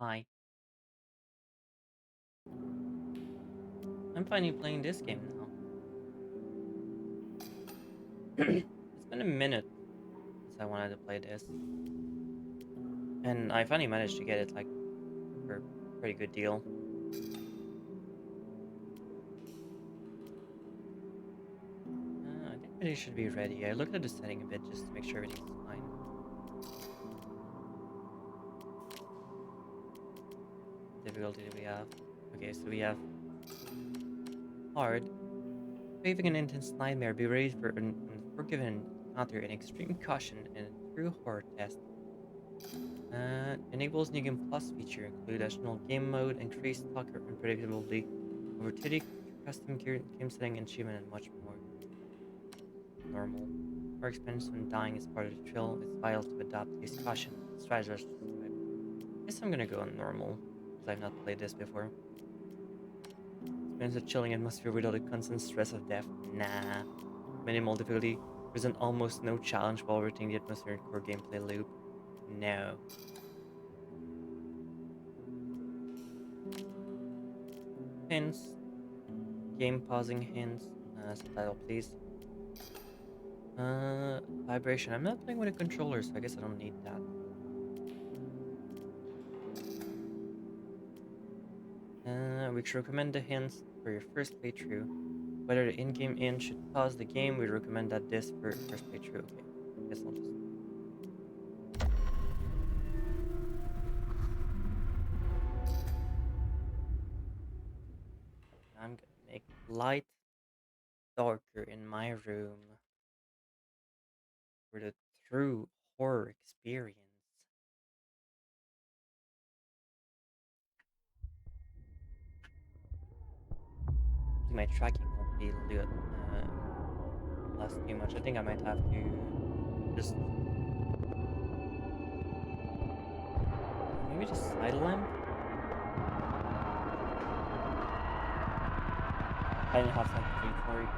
Hi, I'm finally playing this game now. It's been a minute since I wanted to play this, and I finally managed to get it like for a pretty good deal. I think it should be ready. I looked at the setting a bit just to make sure everything's fine. Difficulty do we have? Okay, so we have hard. Facing an intense nightmare, be ready for an unforgiving encounter and extreme caution and a true horror test. Enables new game plus feature include additional game mode, increased talker unpredictability, over 30 custom game setting achievement, and much more. Normal. More expense when dying is part of the thrill. It's vital to adapt use caution. Strategize. Guess I'm gonna go on normal, because I've not played this before. Experience a chilling atmosphere without the constant stress of death. Nah. Minimal difficulty. Present almost no challenge while retaining the atmosphere and core gameplay loop. No. Hints. Game pausing hints. Subtitle please. Vibration. I'm not playing with a controller, so I guess I don't need that. We should recommend the hints for your first playthrough. Whether the in-game in should pause the game, we recommend that this for first playthrough. Okay, guess I'll just. I'm gonna make light darker in my room for the true horror experience. Hopefully my tracking won't be last too much. I think I might have to just maybe just side lamp. I didn't have something for it.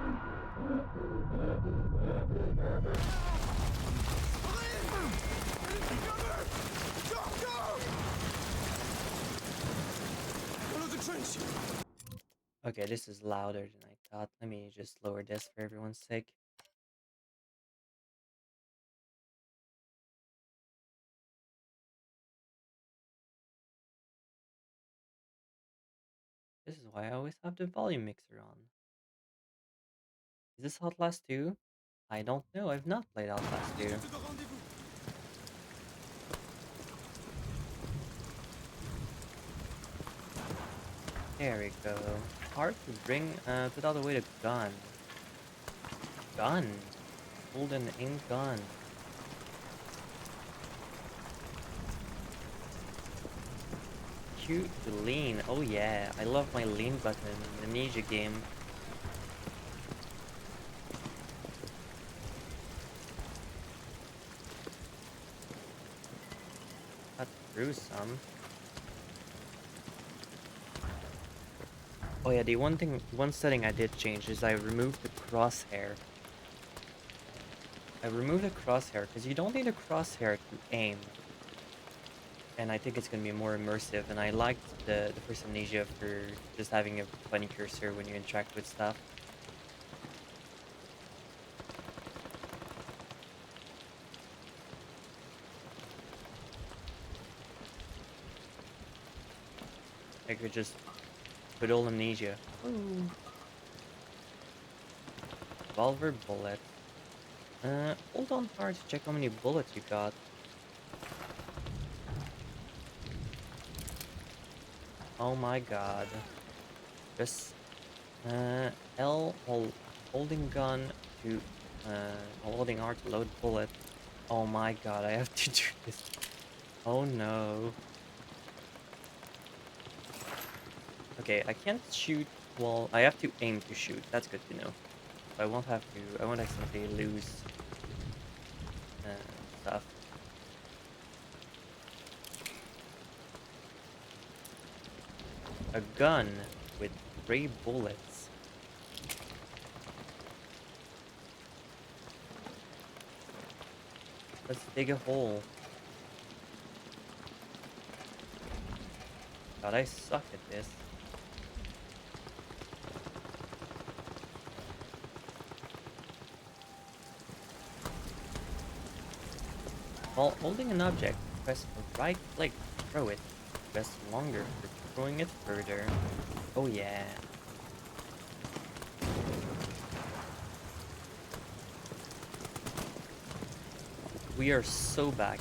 Okay, this is louder than I thought. Let me just lower this for everyone's sake. This is why I always have the volume mixer on. Is this Outlast 2? I don't know. I've not played Outlast 2. There we go. Hard to bring, put out away the gun. Gun. Golden ink gun. Cute to lean. Oh yeah, I love my lean button in the Amnesia game. Cut through some. Oh yeah, one setting I did change is I removed the crosshair. I removed the crosshair because you don't need a crosshair to aim. And I think it's going to be more immersive, and I liked the first Amnesia for just having a funny cursor when you interact with stuff. I could just put all Amnesia. Ooh. Revolver bullet. Hold on hard to check how many bullets you got. Oh my god. Just, L, holding gun to, holding R to load bullet. Oh my god, I have to do this. Oh no. Okay, I can't shoot while I have to aim to shoot. That's good to know. I won't have to. I won't accidentally lose uh, stuff. A gun with 3 bullets. Let's dig a hole. God, I suck at this. While holding an object, press right click to throw it. Press longer for throwing it further. Oh yeah. We are so back.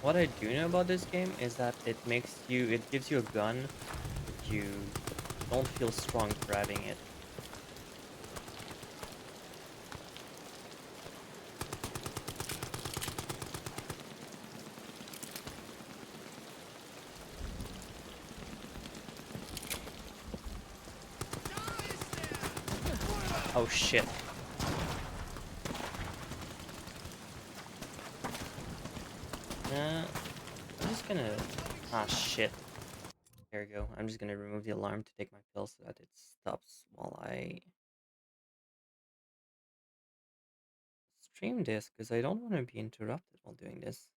What I do know about this game is that it gives you a gun, but you don't feel strong grabbing it. Oh shit. I'm just gonna... Ah shit. There we go. I'm just gonna remove the alarm to take my pill so that it stops while I stream this, because I don't want to be interrupted while doing this.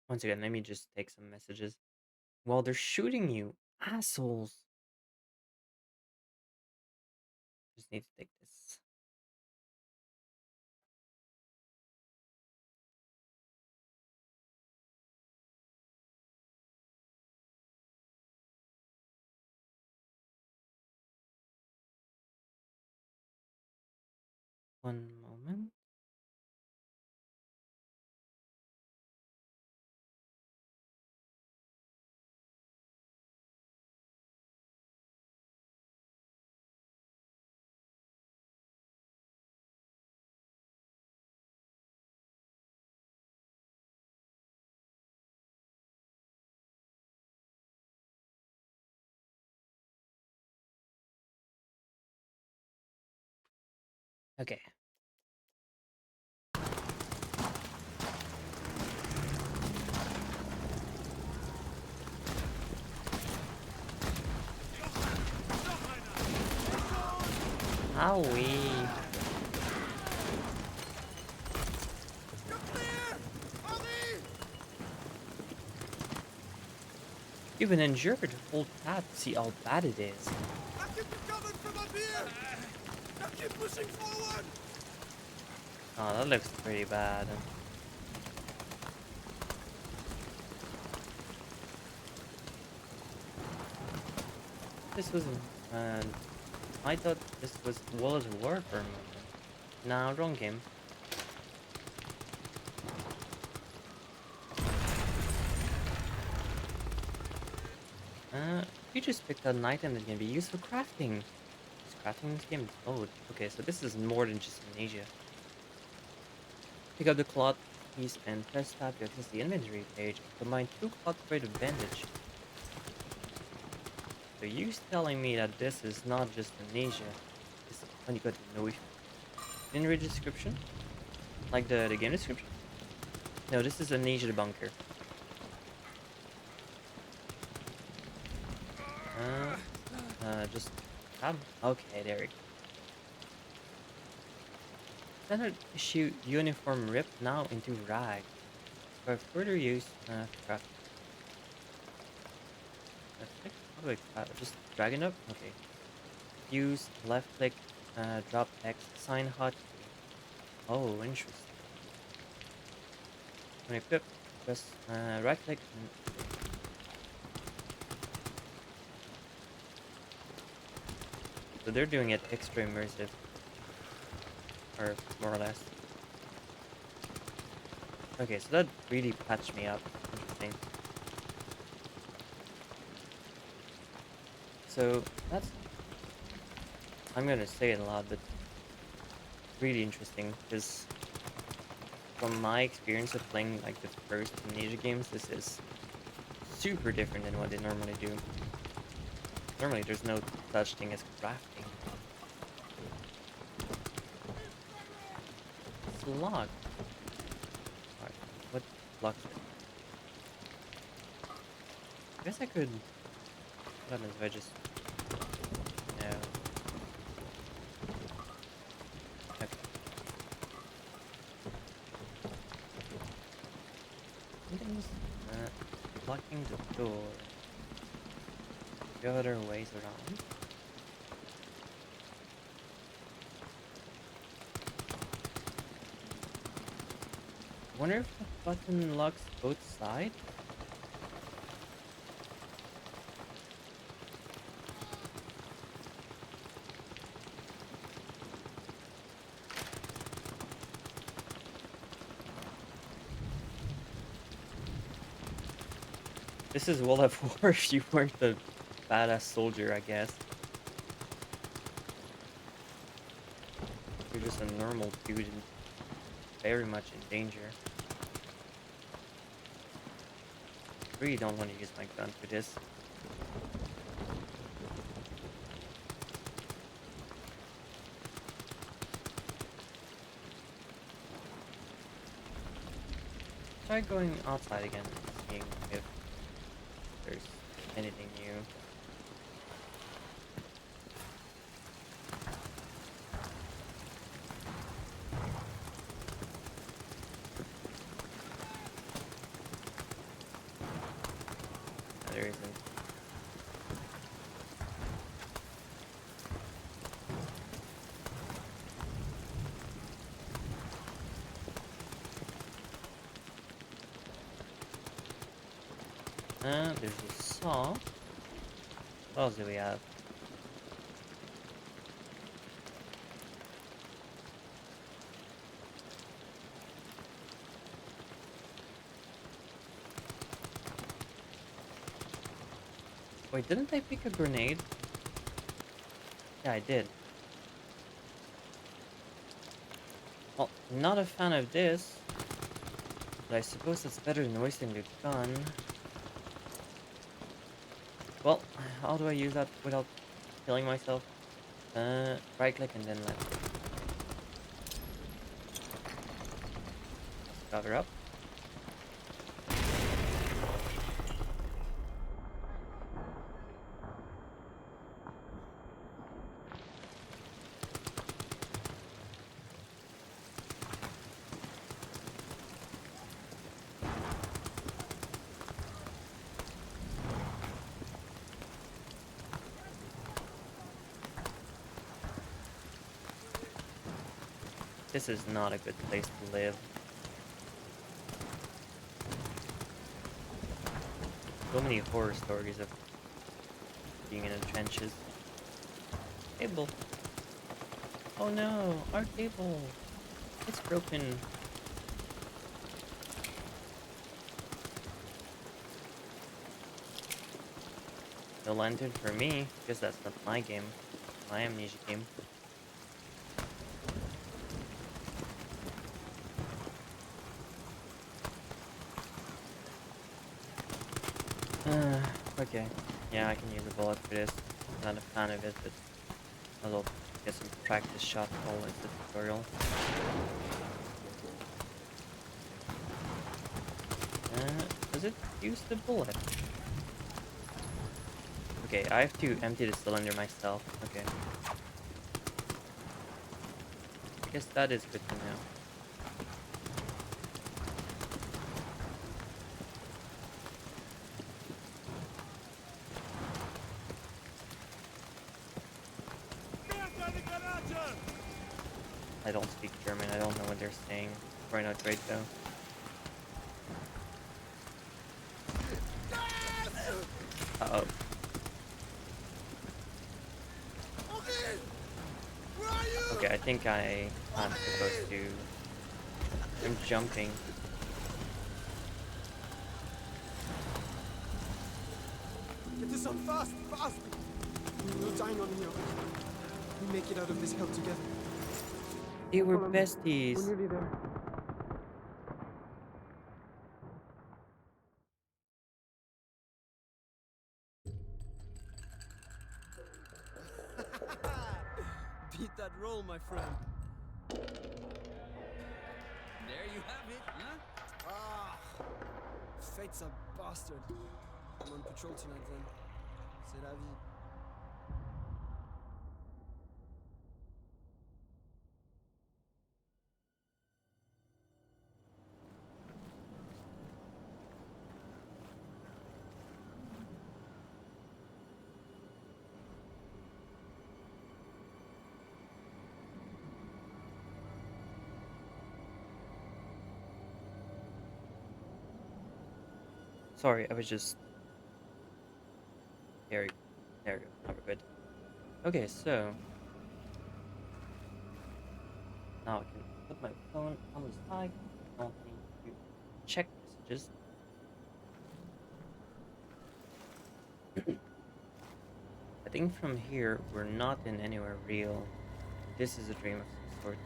Once again, let me just take some messages. While they're shooting you, assholes. Just need to take this. One moment. Okay. Howie. You've been injured. Hold tab to see how bad it is. I can be covered from up here! Now keep pushing forward! Oh, that looks pretty bad. This wasn't. I thought this was World of War for a moment. Nah, wrong game. You just picked out an item that can be used for crafting. Is crafting in this game? Oh, okay, so this is more than just Amnesia. Pick up the cloth piece and press tab to access the inventory page. Combine two cloth to create a bandage. So you telling me that this is not just Amnesia? This when you got no inventory description? Like the game description? No, this is Amnesia the bunker. Just tab. Okay, there we go. Standard issue uniform ripped now into rag. For further use, craft. Left click? How do I craft? Just drag it up? Okay. Use left click, drop X, sign hotkey. Oh, interesting. When equip, press right click and so they're doing it extra immersive. Or more or less. Okay, so that really patched me up. Interesting. So that's, I'm gonna say it a lot, but really interesting because from my experience of playing like the first Amnesia games, this is super different than what they normally do. Normally, there's no such thing as crafting. It's locked. Alright, what blocks it? I guess I could. What happens if I just. No. Okay. Something's blocking the door. The other ways around. I wonder if the button locks both sides? This is World of War if you weren't the badass soldier, I guess. You're just a normal dude and very much in danger. Really don't want to use my gun for this. Try going outside again and seeing if there's anything new. No, there isn't. There's a saw. What else do we have? Wait, didn't I pick a grenade? Yeah, I did. Well, not a fan of this, but I suppose that's better than wasting the gun. Well, how do I use that without killing myself? Right click and then left. Cover up. This is not a good place to live. So many horror stories of being in the trenches. Table. Oh no, our table. It's broken. No lantern for me, because that's not my game. My Amnesia game. Okay. Yeah, I can use a bullet for this. Not a fan of it, but I'll get some practice shot while it's the tutorial. Does it use the bullet? Okay, I have to empty the cylinder myself. Okay. I guess that is good to know. I don't speak German. I don't know what they're saying. Probably not great though. Uh-oh. Okay, I think I'm supposed to... I'm jumping. sun fast, fast! No dying on here. We make it out of this hell together. They were Follow me. We're besties. nearly there. Beat that roll, my friend. There you have it, huh? Ah, fate's a bastard. I'm on patrol tonight then. C'est la vie. Sorry, I was just there. There we go. Now we're good. Okay, so now I can put my phone on the side. I don't need to check messages. I think from here we're not in anywhere real. This is a dream of some sort.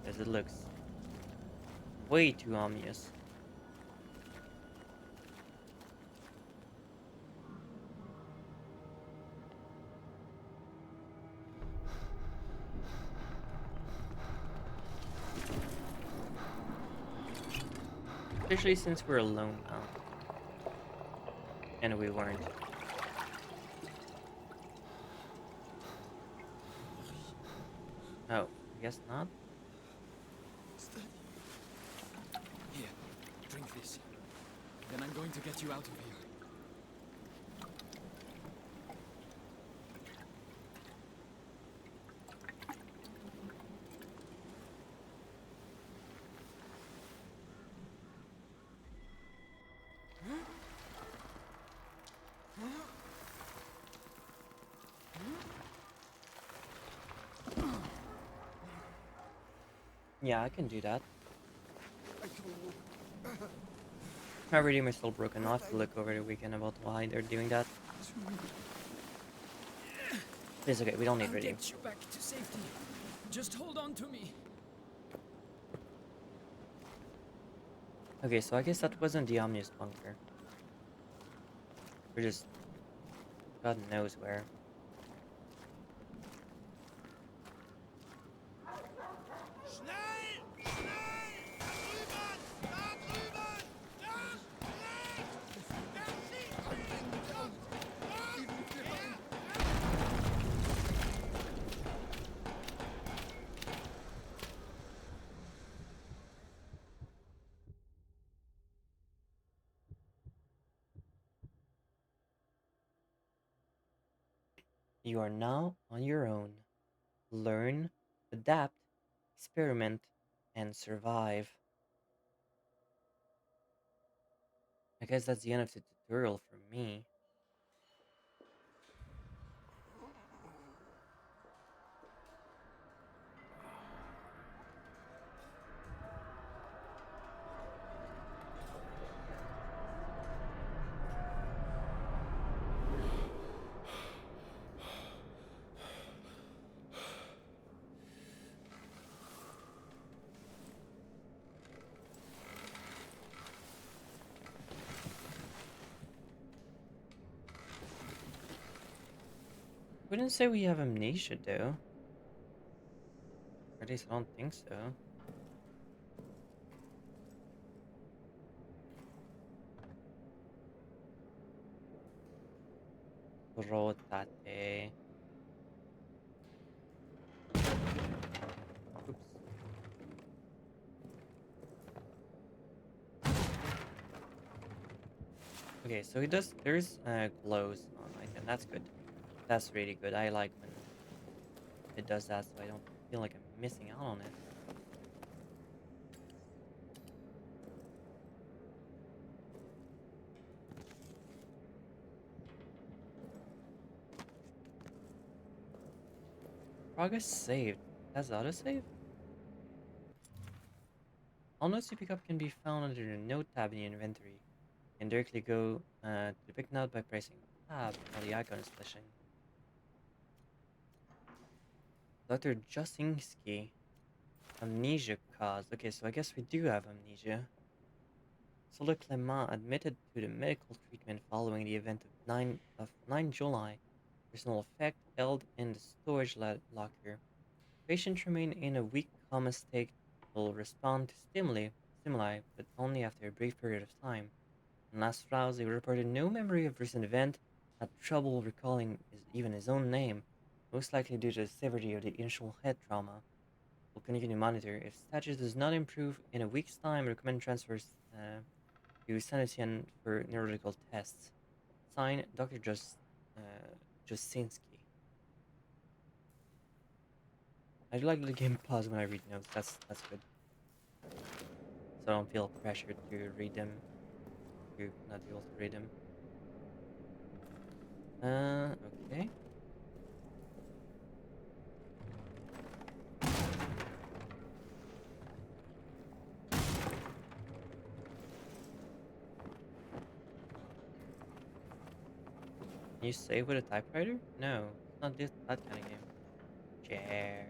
As it looks way too ominous. Especially since we're alone now. And we weren't. Oh, I guess not. Here, drink this. Then I'm going to get you out of here. Yeah, I can do that. I can't walk. My redeem is still broken. I'll have to look over the weekend about why they're doing that. It's okay, we don't need I'll redeem. get you back to safety. Just hold on to me. Okay, so I guess that wasn't the Omnius bunker. We're just God knows where. Schnell! Schnell! Da drüben! Da drüben! Nach rechts! Der schießt mich! You are now on your own. Learn, adapt, experiment, and survive. I guess that's the end of the tutorial for me. Wouldn't say we have amnesia though. Or at least I don't think so. Rotate. Oops. Okay, so it does. There's glows on item. That's good. That's really good. I like when it does that, so I don't feel like I'm missing out on it. Progress saved. That's autosave? All notes you pick up can be found under the Note tab in your inventory. You can directly go to the pick note by pressing tab while the icon is flashing. Dr. Jasinski. Amnesia caused. Okay, so I guess we do have amnesia. Solar Clement admitted to the medical treatment following the event of 9 July. Personal effect held in the storage locker. Patients remain in a weak coma state, will respond to stimuli, but only after a brief period of time. In last rouse, he reported no memory of recent event, had trouble recalling even his own name, most likely due to the severity of the initial head trauma. Will continue to monitor. If status does not improve in a week's time, recommend transfers to Sanitian for neurological tests. Sign Dr. Uh, Jasinski. I do like the game pause when I read notes. That's good. So I don't feel pressured to read them. To not be able to read them. Okay. Can you save with a typewriter? No, it's not that kind of game. Chair.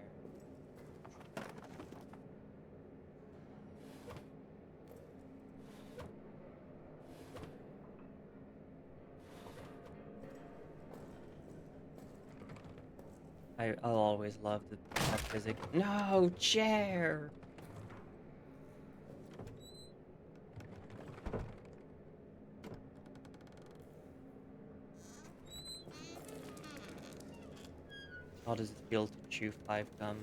I'll always love that physics. No, chair! How does it feel to chew 5 gum?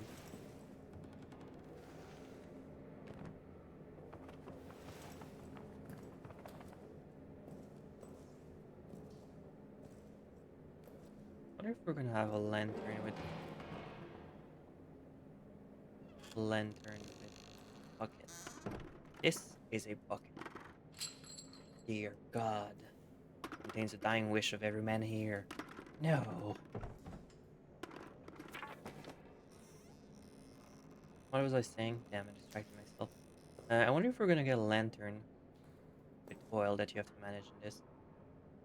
What if we're gonna have a lantern with bucket? This is a bucket. Dear God. Contains the dying wish of every man here. No. What was I saying? Damn, I distracted myself. I wonder if we're gonna get a lantern with oil that you have to manage in this.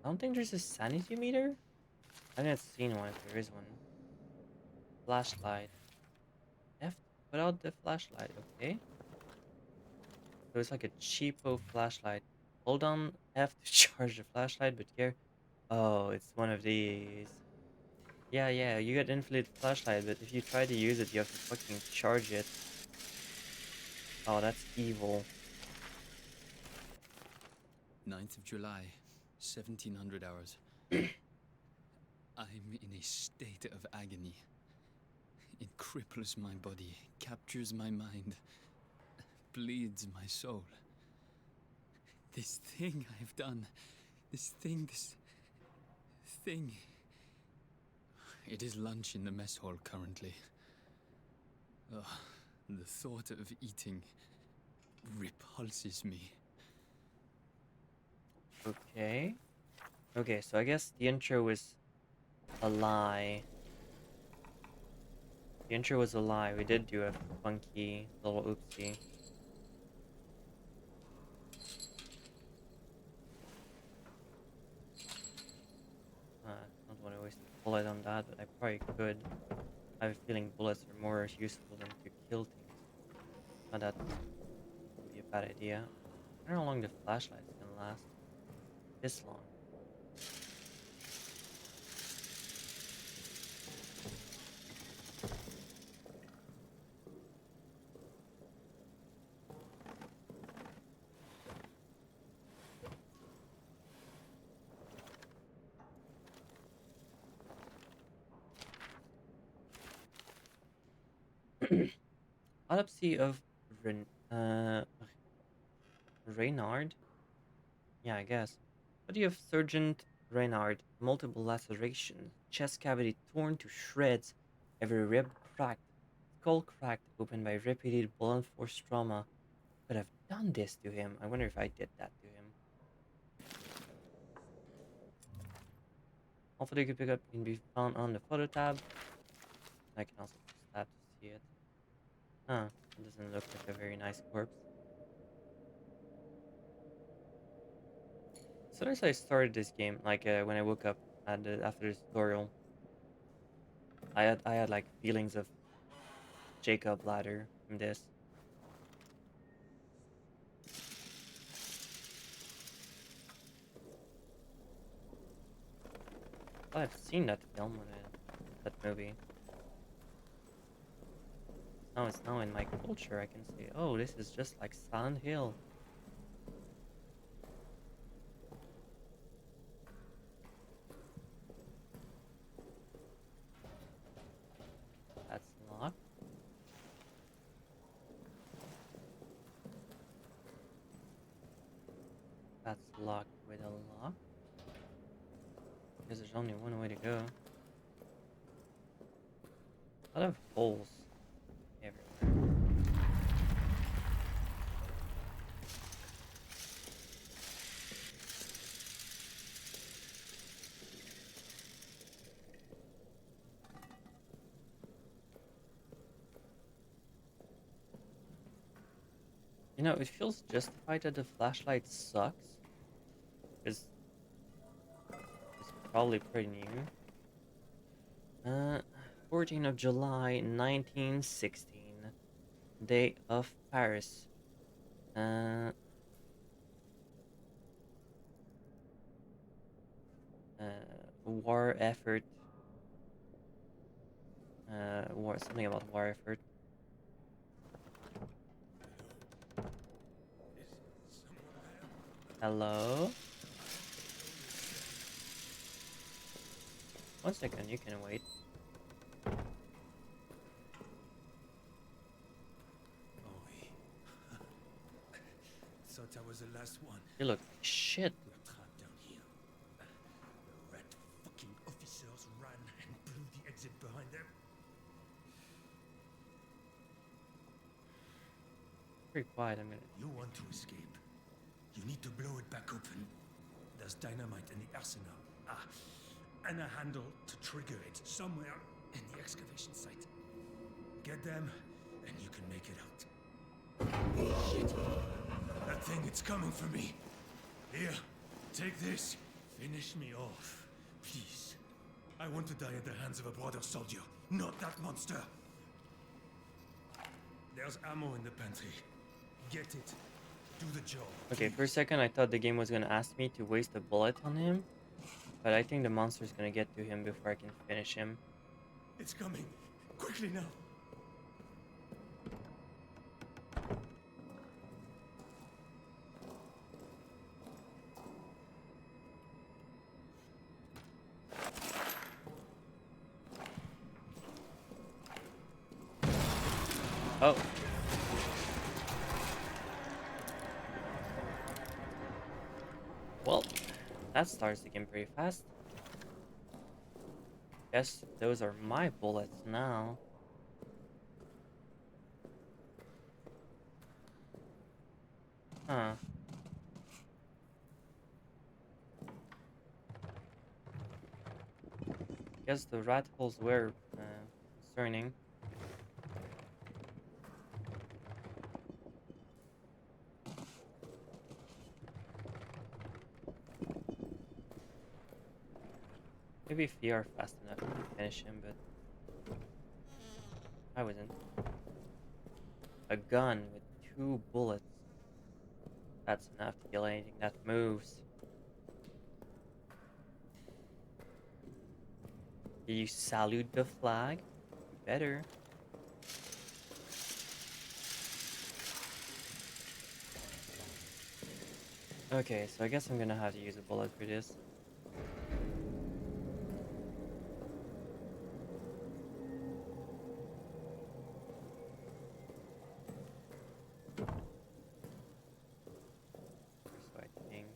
I don't think there's a sanity meter. I haven't seen one if there is one. Flashlight. F put out the flashlight, okay? So it's like a cheapo flashlight. Hold on F to charge the flashlight, but care. Oh, it's one of these. Yeah, you get infinite flashlight, but if you try to use it, you have to fucking charge it. Oh, that's evil. 9th of July, 1700 hours. I'm in a state of agony. It cripples my body, captures my mind, bleeds my soul. This thing I've done, this thing. It is lunch in the mess hall currently. Ugh, the thought of eating repulses me. Okay. Okay, so I guess the intro was a lie. The intro was a lie. We did do a funky little oopsie. Don't want to waste a bullet on that, but I probably could. I have a feeling bullets are more useful than to kill things. Not that would be a bad idea. I don't know how long the flashlight's gonna last. This long. Autopsy of Reynard? Yeah, I guess. Body of Sergeant Reynard. Multiple lacerations. Chest cavity torn to shreds. Every rib cracked. Skull cracked open by repeated blunt force trauma. Could have done this to him. I wonder if I did that to him. Hopefully you can pick up can be found on the photo tab. I can also see it. Huh. It doesn't look like a very nice corpse. As soon as I started this game, like when I woke up after the tutorial, I had like feelings of Jacob Ladder from this. I've seen that film when that movie. Now it's now in my culture. I can say, oh, this is just like Silent Hill. That's locked. That's locked with a lock. Because there's only one way to go. A lot of holes everywhere. You know, it feels justified that the flashlight sucks. Because it's probably pretty new. 14th of July, 1916. Day of Paris. Uh, war effort. Something about war effort. Hello? 1 second, you can wait. Thought I was the last one. You look like shit. We're trapped down here. The rat fucking officers ran and blew the exit behind them. Pretty quiet, I'm gonna. You want to escape. You need to blow it back open. There's dynamite in the arsenal. And a handle to trigger it somewhere in the excavation site. Get them, and you can make it out. Shit. That thing, it's coming for me. Here, take this. Finish me off, please. I want to die at the hands of a brother soldier, not that monster. There's ammo in the pantry. Get it. Do the job. Okay, for a second I thought the game was gonna ask me to waste a bullet on him. But I think the monster's gonna get to him before I can finish him. It's coming. Quickly now. Oh. Well, that starts the game pretty fast. Guess those are my bullets now. Huh. Guess the rat holes were concerning. Maybe if we are fast enough to finish him, but I wasn't. A gun with 2 bullets. That's enough to kill anything that moves. Do you salute the flag? Better. Okay, so I guess I'm gonna have to use a bullet for this. So I think.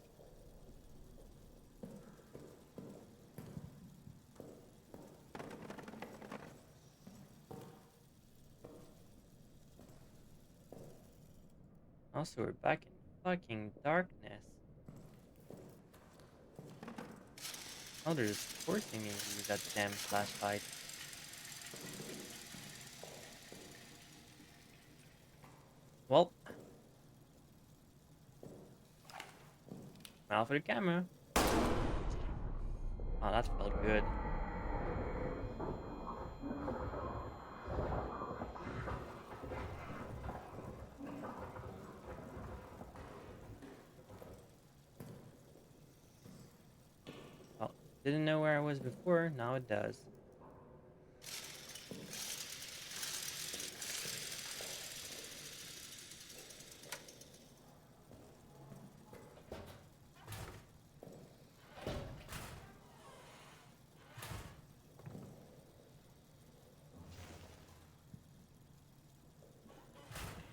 Also, we're back in fucking darkness. Oh, they're just forcing me to use that damn flashlight. Well, now for the camera. Oh, that felt good. Well, didn't know where I was before, now it does.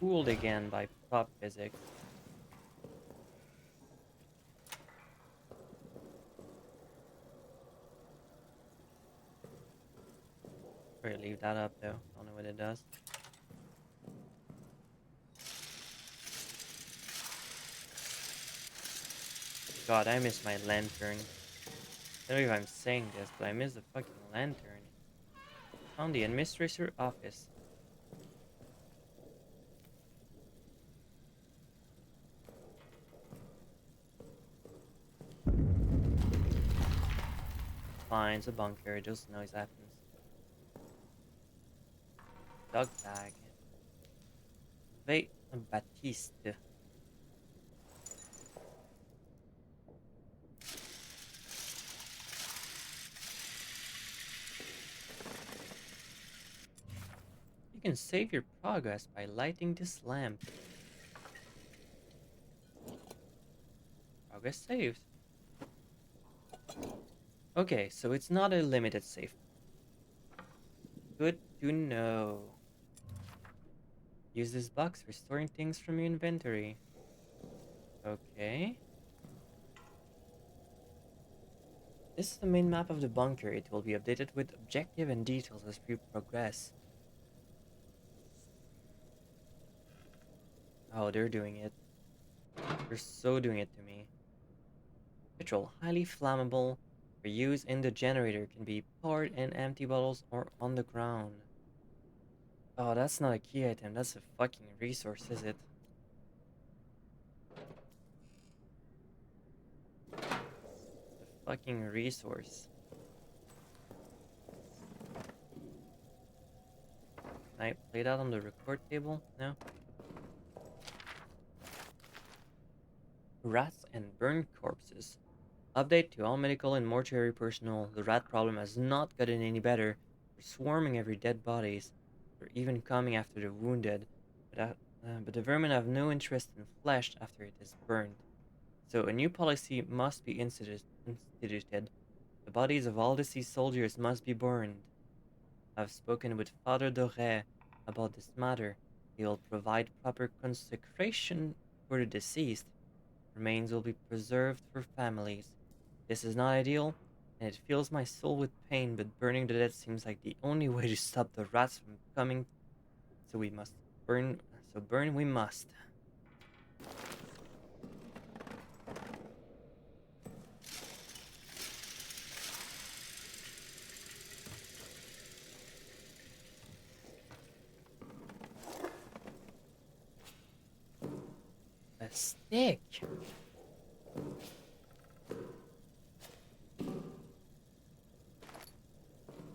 Fooled again by pop physics. Probably leave that up though. Don't know what it does. God, I miss my lantern. I don't know if I'm saying this, but I miss the fucking lantern. Found the administrator office. Fine, it's a bunker, just noise happens. Dog tag. Wait, Baptiste. You can save your progress by lighting this lamp. Progress saved. Okay, so it's not a limited save. Good to know. Use this box, restoring things from your inventory. Okay. This is the main map of the bunker. It will be updated with objective and details as we progress. Oh, they're doing it. They're so doing it to me. Petrol, highly flammable. For use in the generator, can be poured in empty bottles or on the ground. Oh, that's not a key item. That's a fucking resource, is it? A fucking resource. Can I play that on the record table? No? Rats and burned corpses. Update to all medical and mortuary personnel. The rat problem has not gotten any better. They're swarming every dead bodies. They're even coming after the wounded. But the vermin have no interest in flesh after it is burned. So a new policy must be instituted. The bodies of all deceased soldiers must be burned. I've spoken with Father Doré about this matter. He will provide proper consecration for the deceased. Remains will be preserved for families. This is not ideal, and it fills my soul with pain, but burning the dead seems like the only way to stop the rats from coming. So we must burn. So burn we must. A stick.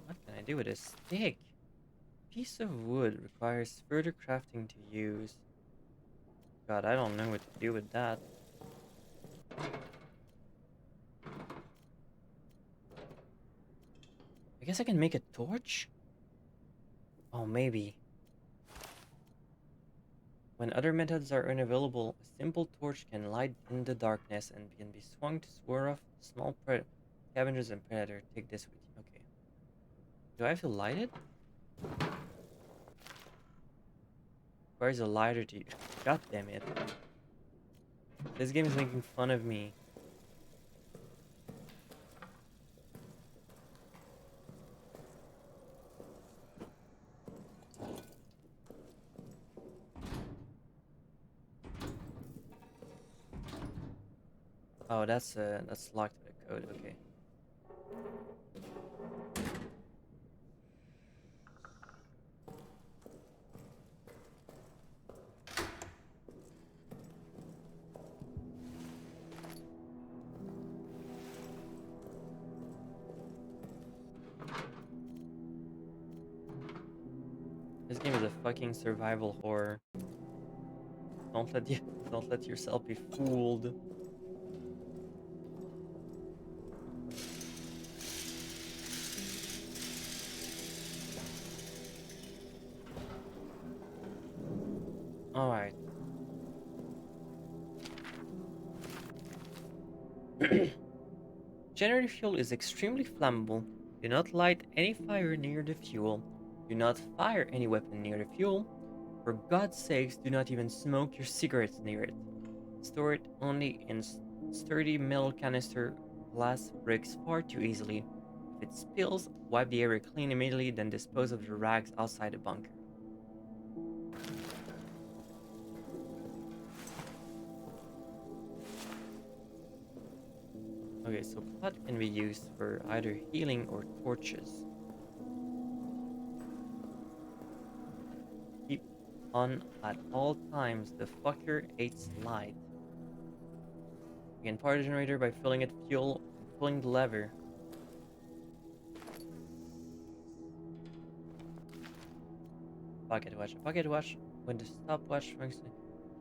What can I do with a stick? Piece of wood requires further crafting to use. God, I don't know what to do with that. I guess I can make a torch? Oh, maybe. When other methods are unavailable, a simple torch can light in the darkness and can be swung to swore off small scavengers and predators. Take this with you. Okay. Do I have to light it? Requires a lighter to use. God damn it. This game is making fun of me. Oh, that's locked to the code. Okay. This game is a fucking survival horror. Don't let you don't let yourself be fooled. Alright. Generator fuel is extremely flammable. Do not light any fire near the fuel. Do not fire any weapon near the fuel. For God's sakes, do not even smoke your cigarettes near it. Store it only in sturdy metal canister glass bricks far too easily. If it spills, wipe the area clean immediately, then dispose of the rags outside the bunker. Okay, so pot can be used for either healing or torches. Keep on at all times. The fucker hates light. You can power the generator by filling it fuel and pulling the lever. Pocket watch. A pocket watch, when the stopwatch function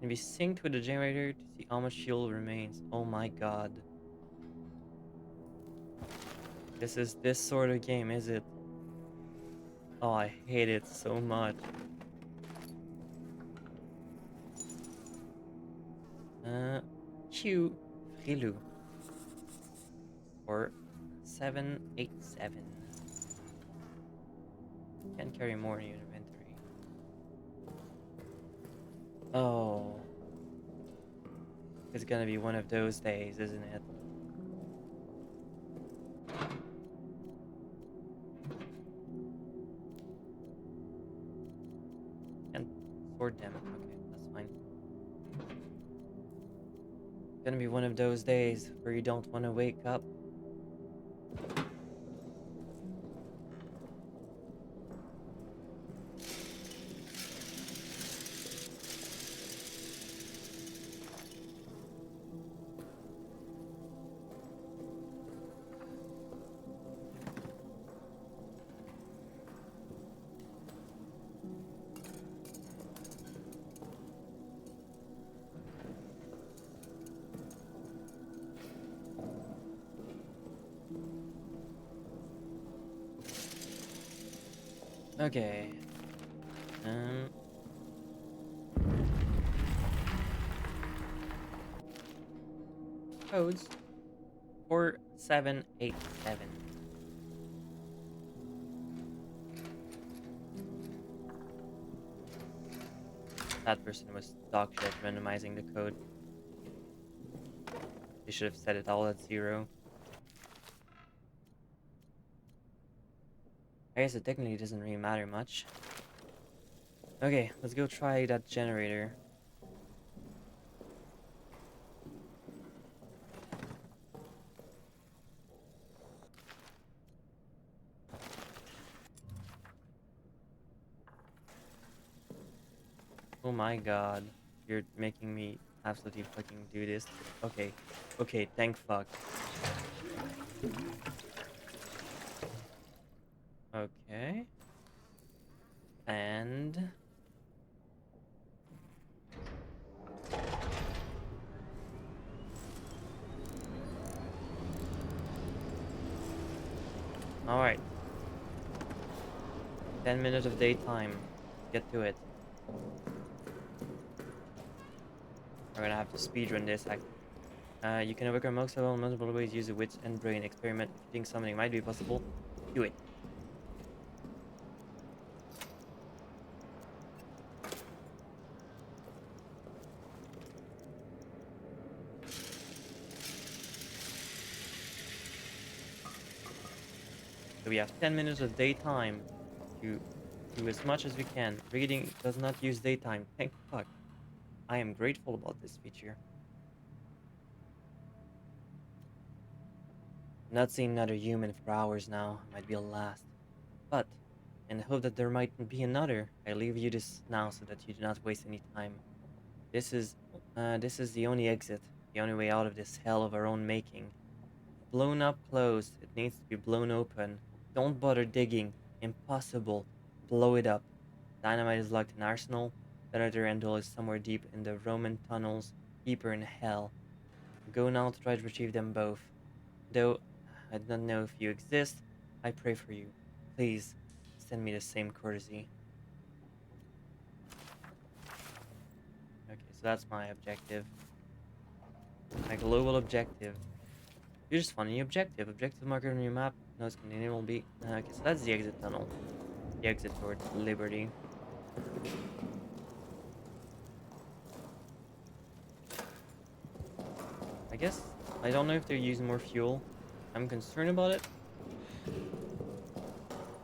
can be synced with the generator to see how much fuel remains. Oh my god. This is this sort of game, is it? Oh, I hate it so much. Q Frilou. Or 787. Can't carry more in your inventory. Oh. It's gonna be one of those days, isn't it? Can't sort them. Okay, that's fine. Gonna be one of those days where you don't want to wake up. Okay. Codes 4787. That person was dog shit randomizing the code. They should have set it all at 0. I guess it technically doesn't really matter much. Okay, let's go try that generator. Oh my god. You're making me absolutely fucking do this. Okay. Okay, thank fuck. Okay. And... Alright. 10 minutes of daytime. Get to it. We're gonna have to speedrun this. You can overcome most of all multiple ways. Use the wits and brain. Experiment. If you think something might be possible, do it. So we have 10 minutes of daytime to do as much as we can. Reading does not use daytime. Thank fuck. I am grateful about this feature. Not seeing another human for hours now. Might be the last. But, in the hope that there might be another, I leave you this now so that you do not waste any time. This is the only exit. The only way out of this hell of our own making. Blown up closed. It needs to be blown open. Don't bother digging. Impossible. Blow it up. Dynamite is locked in Arsenal. The other Endel is somewhere deep in the Roman tunnels, deeper in hell. Go now to try to retrieve them both. Though I don't know if you exist, I pray for you. Please, send me the same courtesy. Okay, so that's my objective. My global objective. You just found a new objective. Objective marker on your map. No, it's continuing will be. Okay, so that's the exit tunnel. The exit towards Liberty. I guess I don't know if they're using more fuel. I'm concerned about it.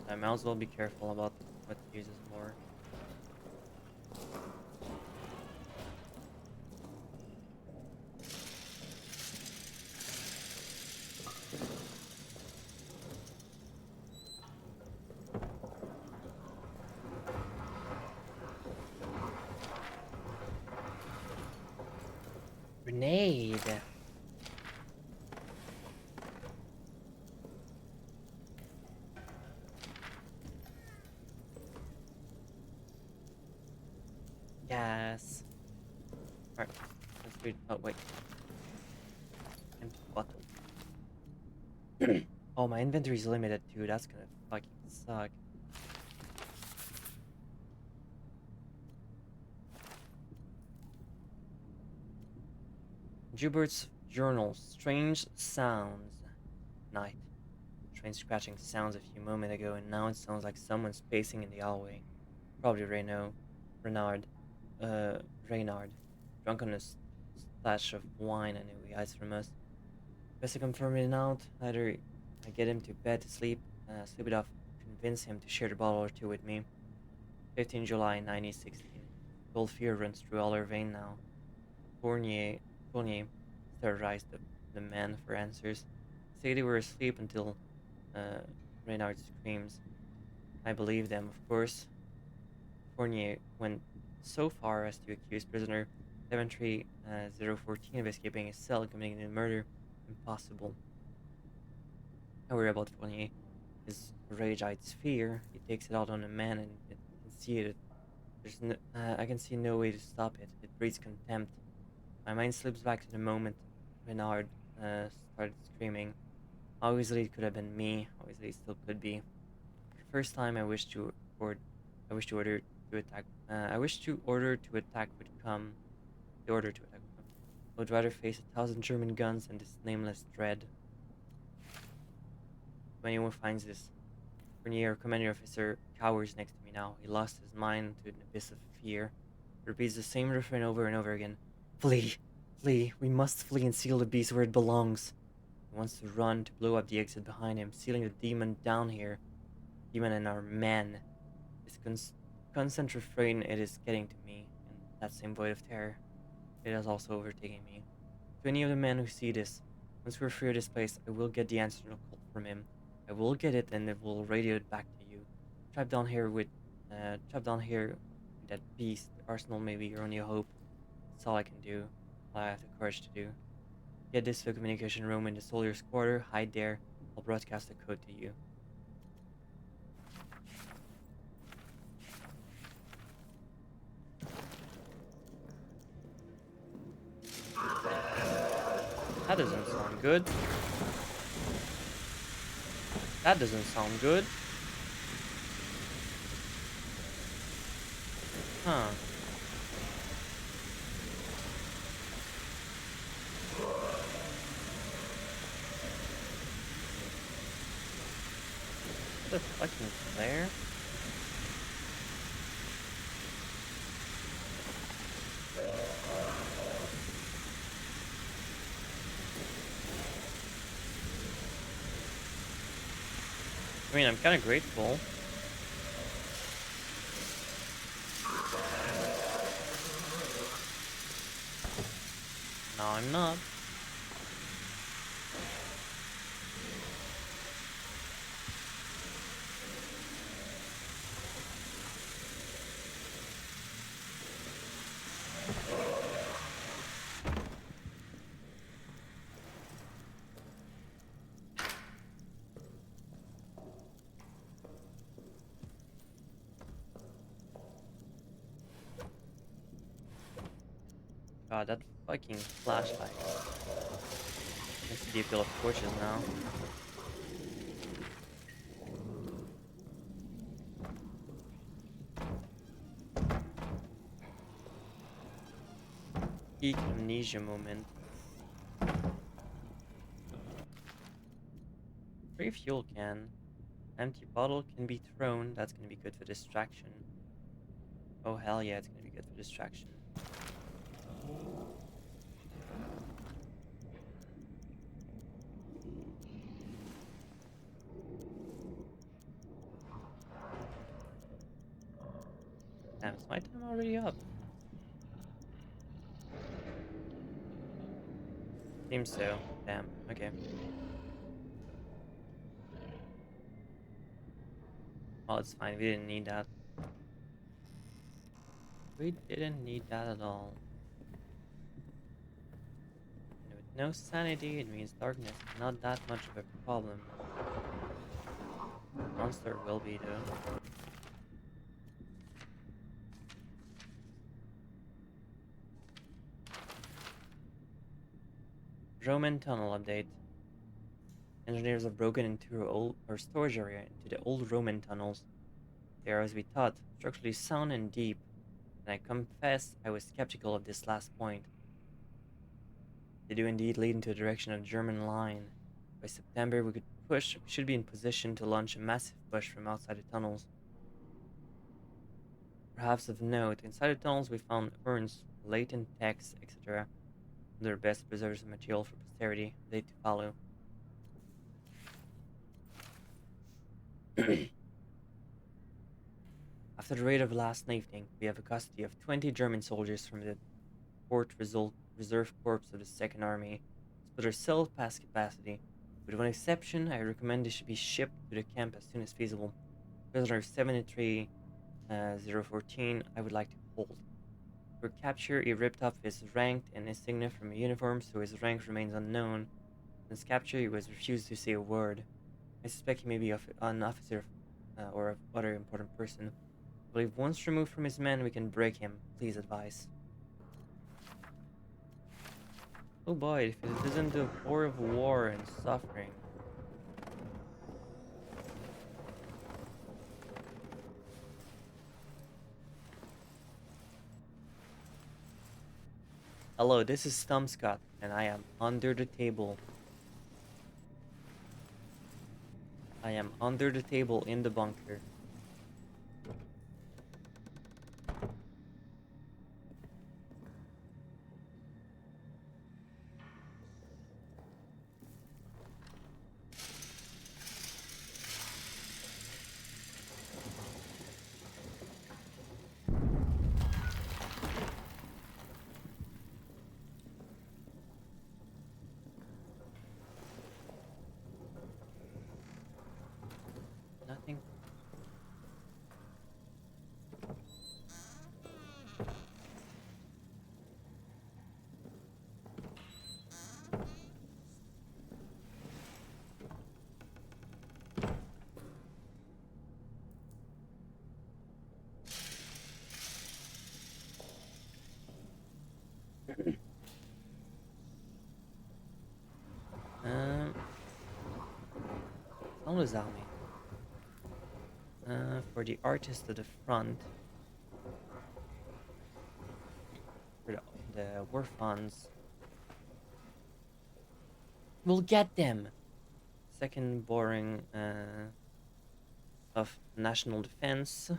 I might as well be careful about what uses more. Grenade. Yes. Alright. Let's read. Oh, wait. Empty bottle. Oh, my inventory's limited too. That's gonna fucking suck. Jubert's journal. Strange sounds. Night. Train scratching sounds a few moments ago, and now it sounds like someone's pacing in the hallway. Probably Renard. Uh, Reynard. Drunk on a splash of wine I knew he hides from us. Best to confirm it out. Either I get him to bed to sleep, sleep it off, convince him to share the bottle or two with me. 15 July 1916. Cold fear runs through all her vein now. Fournier terrorized the men for answers. Say they were asleep until Reynard screams. I believe them, of course. Fournier went so far as to accuse prisoner 73014 of escaping his cell, committing a murder. Impossible. I worry about Fournier. His rage hides fear. He takes it out on a man, and I can see it. I can see no way to stop it. It breeds contempt. My mind slips back to the moment Renard started screaming. How easily it could have been me. How easily it still could be. For the first time, I wish to order to attack. I wish to order to attack would come. The order to attack would come. I would rather face 1,000 German guns than this nameless dread. If anyone finds this, Fournier, commander officer, cowers next to me now. He lost his mind to an abyss of fear. He repeats the same refrain over and over again. Flee! Flee! We must flee and seal the beast where it belongs. He wants to run, to blow up the exit behind him, sealing the demon down here. Demon and our men. This constant refrain, it is getting to me, and that same void of terror, it is also overtaking me. To any of the men who see this, once we're free of this place, I will get the answer to the call from him. I will get it, and it will radio it back to you. Trapped down here with that beast, the arsenal may be your only hope. That's all I can do. All I have the courage to do. Get this to a communication room in the soldier's quarter, hide there. I'll broadcast the code to you. That doesn't sound good. That doesn't sound good. Huh. What the fucking flare? I mean, I'm kind of grateful. No, I'm not. God, that fucking flashlight. I see the appeal of torches now. Peak amnesia moment. Free fuel can. Empty bottle can be thrown. That's gonna be good for distraction. Oh hell yeah, it's gonna be good for distraction. Damn, is my time already up? Seems so. Damn, okay. Well, it's fine, we didn't need that. We didn't need that at all. And with no sanity, it means darkness is not that much of a problem. Monster will be though. Roman tunnel update. Engineers have broken into our storage area into the old Roman tunnels. They are, as we thought, structurally sound and deep, and I confess I was skeptical of this last point. They do indeed lead into the direction of the German line. By September, we should be in position to launch a massive push from outside the tunnels. Perhaps of note, inside the tunnels we found urns, latent texts, etc. Their best preserved material for posterity, they to follow. After the raid of last evening, we have a custody of 20 German soldiers from the Reserve Corps of the Second Army, but are still past capacity. With one exception, I recommend they should be shipped to the camp as soon as feasible. Prisoner 73014, I would like to hold. For capture, he ripped off his rank and insignia from a uniform, so his rank remains unknown. Since capture, he was refused to say a word. I suspect he may be an officer or other important person. I believe once removed from his men, we can break him. Please advise. Oh boy, if it isn't the horror of war and suffering. Hello, this is Stumscott, and I am under the table. I am under the table in the bunker. Nothing. Um, always army. For the artist at the front, for the war funds, we'll get them. Second boring of national defense.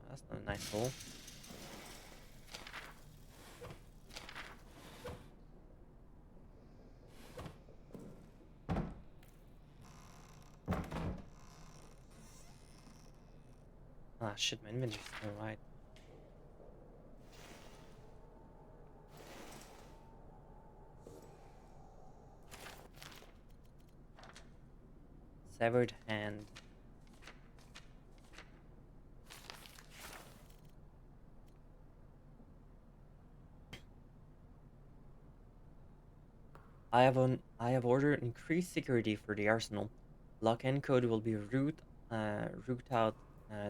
That's not a nice hole. Ah shit, my inventory's still right. Severed hand. I have ordered increased security for the arsenal. Lock and code will be root out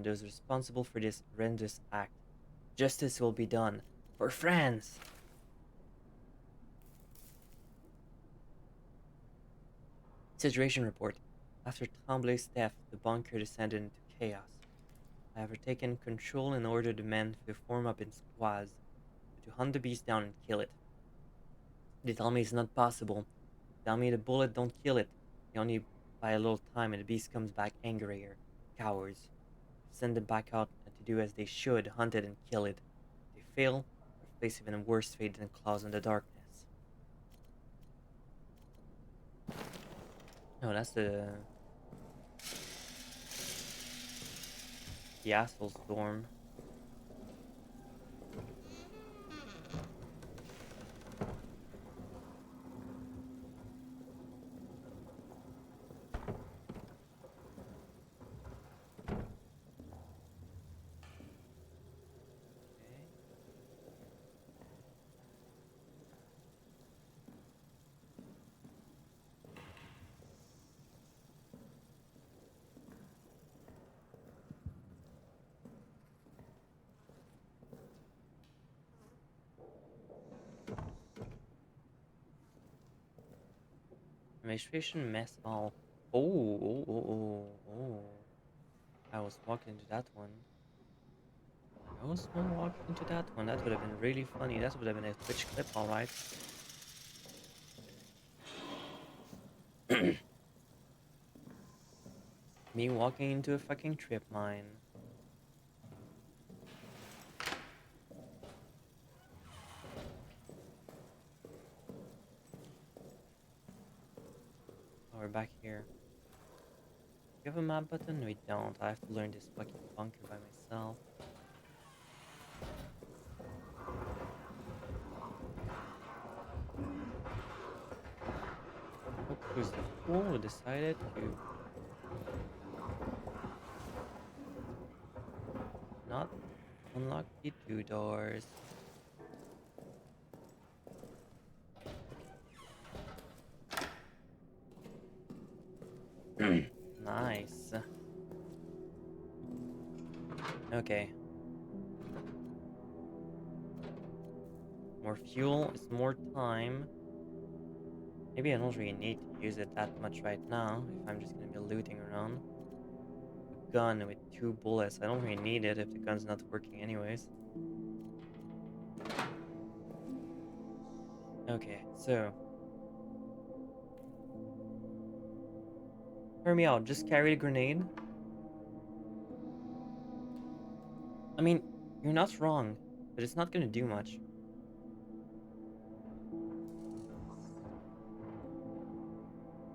those responsible for this horrendous act. Justice will be done. For France! Situation report. After Tremblay's death, the bunker descended into chaos. I have taken control and ordered the men to form up in squads, to hunt the beast down and kill it. They tell me it's not possible. Tell me the bullet don't kill it. They only buy a little time and the beast comes back angrier. Cowards. Send them back out and to do as they should, hunt it and kill it. If they fail, they'll face even a worse fate than claws in the darkness. No, that's the asphalt storm. Administration mess hall. Oh. I was walking into that one. I was walking into that one. That would have been really funny. That would have been a Twitch clip, alright. Me walking into a fucking trip mine. Oh, we're back here. Do we have a map button? We don't. I have to learn this fucking bunker by myself. Oh, who's the fool who decided to not unlock the two doors? Nice. Okay. More fuel is more time. Maybe I don't really need to use it that much right now if I'm just gonna be looting around. A gun with 2 bullets. I don't really need it if the gun's not working anyways. Okay, so hear me out, just carry a grenade. I mean, you're not wrong, but it's not gonna do much.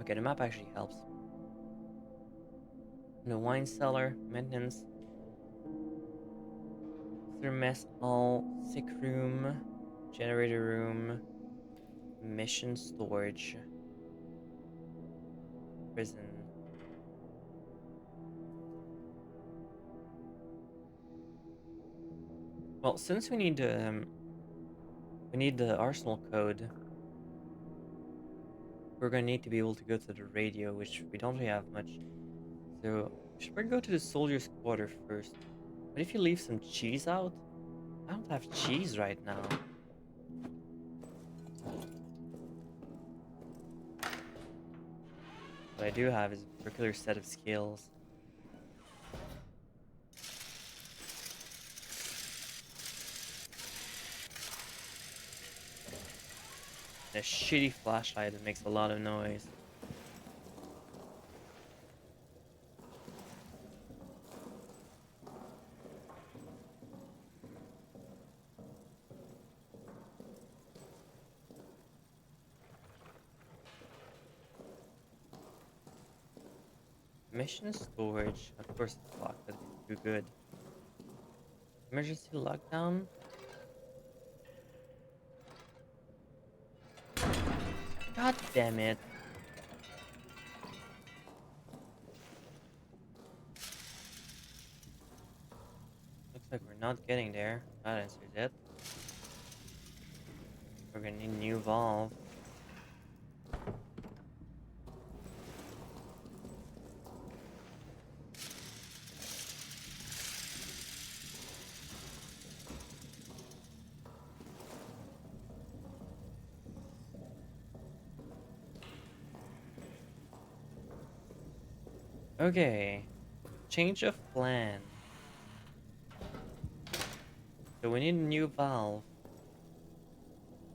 Okay, the map actually helps. The wine cellar, maintenance, mess hall, sick room, generator room, mission storage, prison. Well, since we need the arsenal code, we're gonna need to be able to go to the radio, which we don't really have much. So we should probably go to the soldier's quarter first. But if you leave some cheese out, I don't have cheese right now. What I do have is a particular set of skills. And a shitty flashlight that makes a lot of noise. Mission storage. Of course it's locked, that'd be too good. Emergency lockdown. God damn it. Looks like we're not getting there. That answers it. We're gonna need a new valve. Okay. Change of plan. So we need a new valve.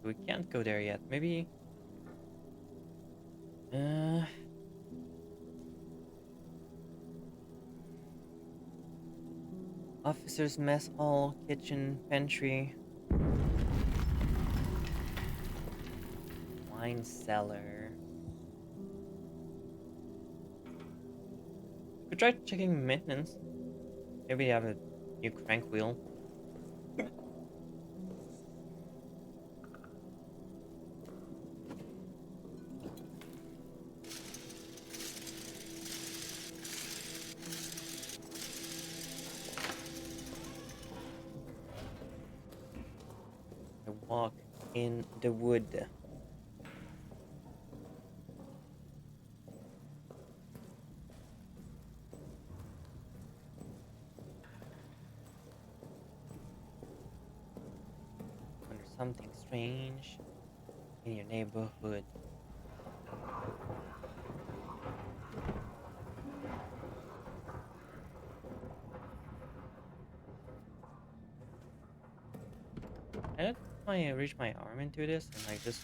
We can't go there yet. Maybe. Uh. Officers' mess hall, kitchen, pantry, wine cellar. We could try checking maintenance. Maybe they have a new crank wheel. A walk in the wood. When there's something strange in your neighborhood. I don't reach my arm into this and like just.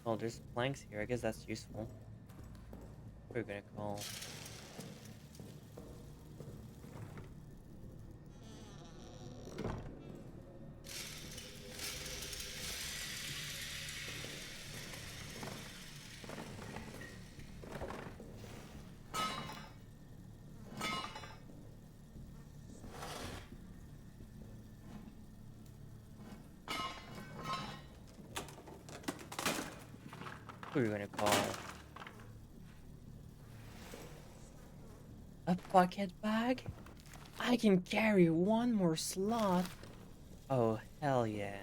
Oh, there's planks here. I guess that's useful. We're gonna call. Who are we gonna call? A bucket bag? I can carry one more slot. Oh, hell yeah.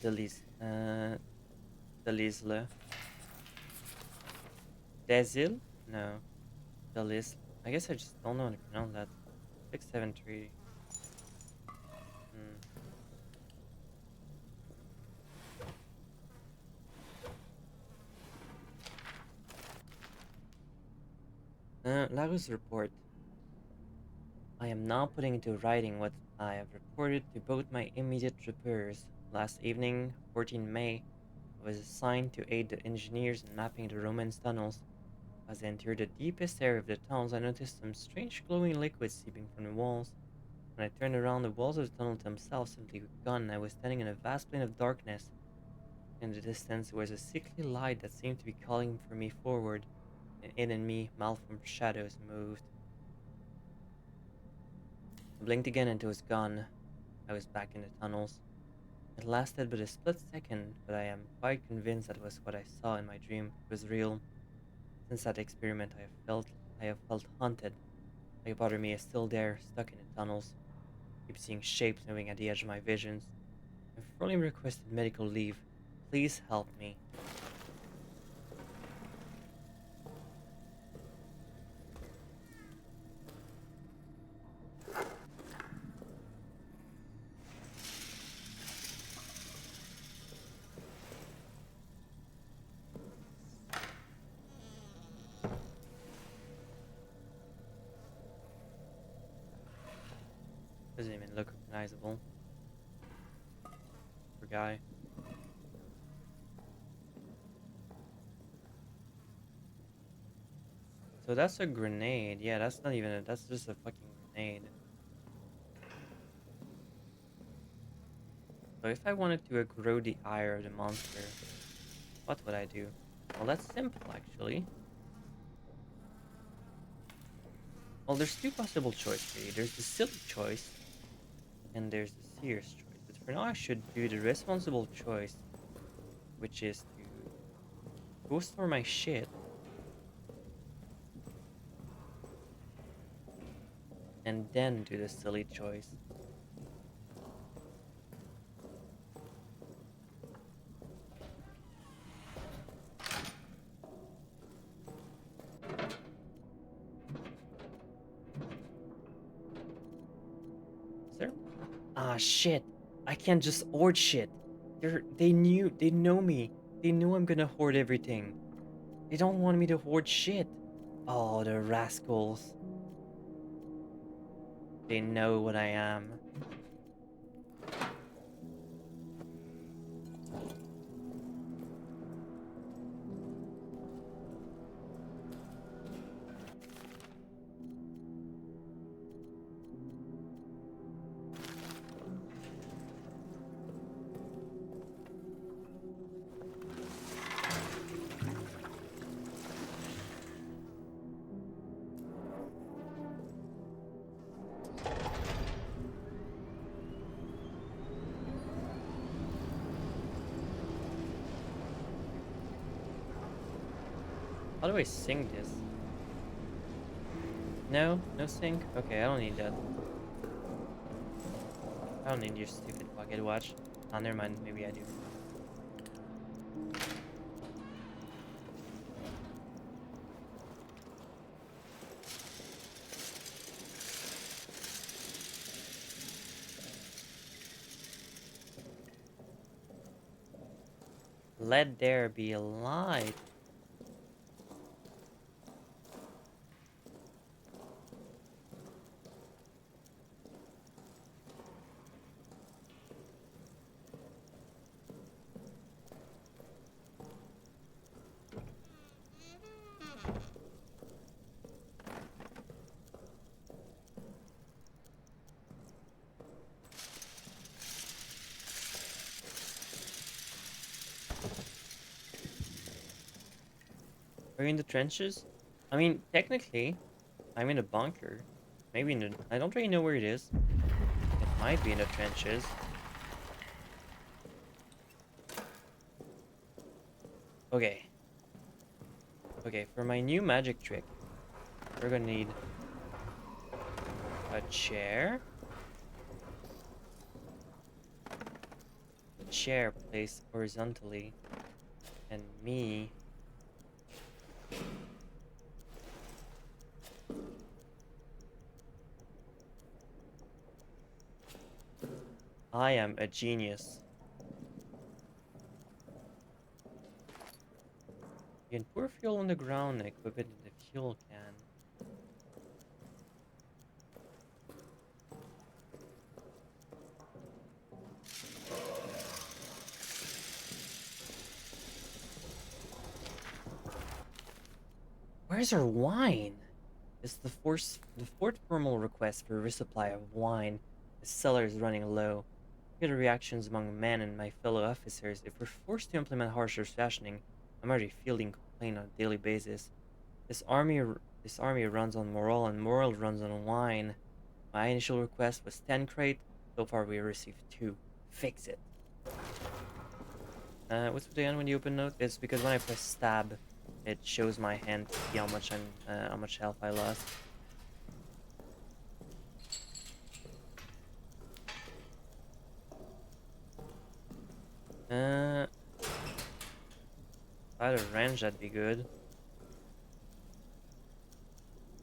Delisle. Desil? No. Delisle. I guess I just don't know how to pronounce that. 673. Hmm. Lagos report. I am now putting into writing what I have reported to both my immediate superiors. Last evening, 14 May, I was assigned to aid the engineers in mapping the Romance tunnels. As I entered the deepest area of the tunnels, I noticed some strange glowing liquid seeping from the walls. When I turned around, the walls of the tunnel themselves simply gone, and I was standing in a vast plain of darkness. In the distance, there was a sickly light that seemed to be calling for me forward, and in me, malformed shadows moved. I blinked again and it was gone. I was back in the tunnels. It lasted but a split second, but I am quite convinced that was what I saw in my dream. It was real. Since that experiment, I have felt haunted. Like part of me is still there, stuck in the tunnels. Keep seeing shapes moving at the edge of my visions. I've fully requested medical leave. Please help me. Doesn't even look recognizable. Poor guy. So that's a grenade. Yeah, that's not even that's just a fucking grenade. So if I wanted to grow the ire of the monster, what would I do? Well, that's simple actually. Well, there's two possible choices really. There's the silly choice, and there's the serious choice. But for now, I should do the responsible choice, which is to go store my shit and then do the silly choice. Ah, shit. I can't just hoard shit. They know me. They know I'm gonna hoard everything. They don't want me to hoard shit. Oh, the rascals. They know what I am. How do I sing this? No? No sync? Okay, I don't need that. I don't need your stupid pocket watch. Oh, never mind. Maybe I do. Let there be a light. Are you in the trenches? I mean, technically, I'm in a bunker. Maybe in the... I don't really know where it is. It might be in the trenches. Okay. Okay, for my new magic trick, we're gonna need a chair. A chair placed horizontally. And me. I am a genius. You can pour fuel on the ground and equip it in the fuel can. Where's our wine? It's the fourth formal request for a resupply of wine. The cellar is running low. Look at the reactions among men and my fellow officers. If we're forced to implement harsher rationing, I'm already fielding complaints on a daily basis. This army runs on morale, and morale runs on wine. My initial request was 10 crate. So far, we received 2. Fix it. What's with the end when you open note? It's because when I press stab, it shows my hand to see how much health I lost. If I had a range, that'd be good.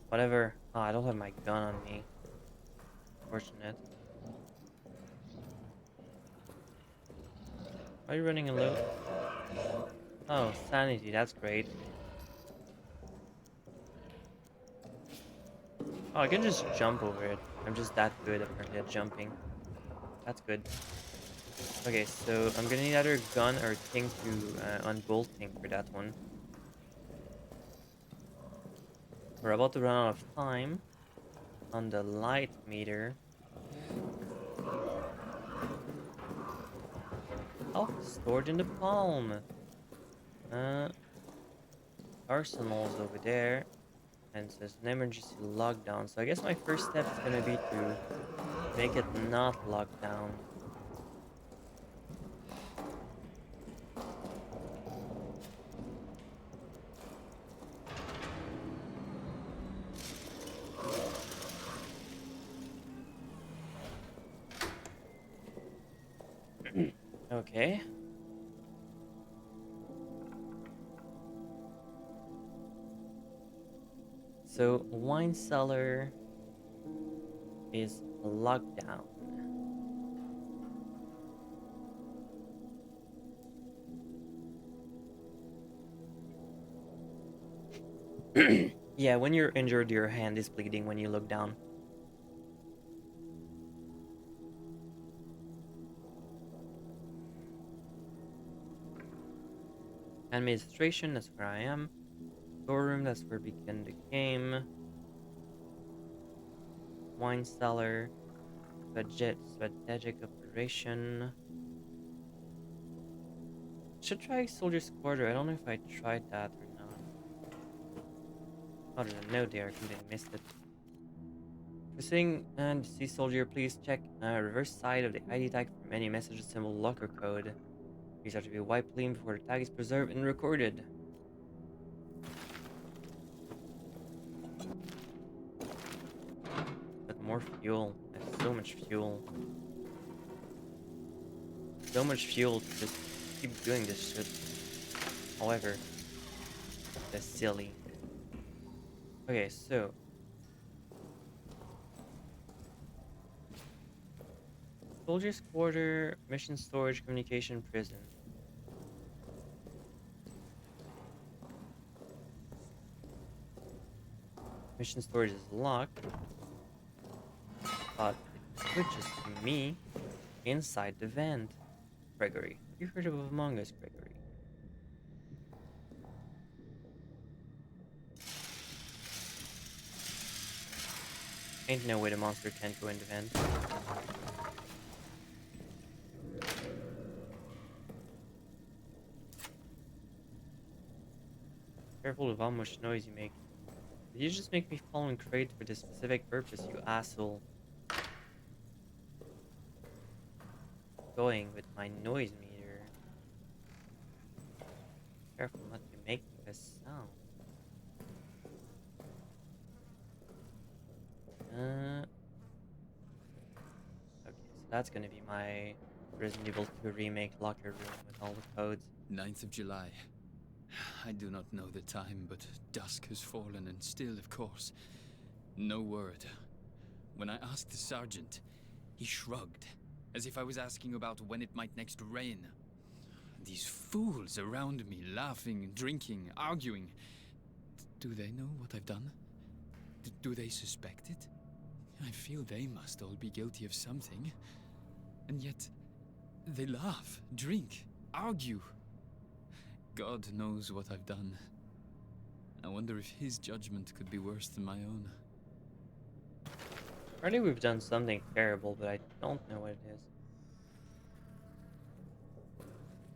Whatever. Oh, I don't have my gun on me. Fortunate. Are you running a low? Oh, sanity. That's great. Oh, I can just jump over it. I'm just that good apparently at jumping. That's good. Okay, so I'm gonna need either a gun or a thing to unbolt thing for that one. We're about to run out of time on the light meter. Oh, stored in the palm. Arsenal's over there. And it says an emergency lockdown. So I guess my first step is gonna be to make it not locked down. Okay. So wine cellar is locked down. Yeah, when you're injured, your hand is bleeding when you look down. Administration, that's where I am. Storeroom, that's where we begin the game. Wine cellar. Strategic operation. Should try Soldier's Quarter. I don't know if I tried that or not. Oh, there's a note there. I completely missed it. Proceeding and see soldier, please check reverse side of the ID tag for any message symbol locker code. These are to be wiped clean before the tag is preserved and recorded. But more fuel. I have so much fuel. So much fuel to just keep doing this shit. However, that's silly. Okay, so Soldier's Quarter, Mission Storage, Communication, Prison. Mission Storage is locked, but it switches to me inside the vent. Gregory. Have you heard of Among Us, Gregory? Ain't no way the monster can't go in the vent. Careful with how much noise you make. Did you just make me fall in crate for this specific purpose, you asshole? Going with my noise meter. Careful not to make a sound. Okay, so that's gonna be my Resident Evil 2 remake locker room with all the codes. 9th of July. I do not know the time, but dusk has fallen, and still, of course, no word. When I asked the sergeant, he shrugged, as if I was asking about when it might next rain. These fools around me, laughing, drinking, arguing. Do they know what I've done? Do they suspect it? I feel they must all be guilty of something. And yet, they laugh, drink, argue. God knows what I've done. I wonder if his judgment could be worse than my own. Apparently we've done something terrible, but I don't know what it is.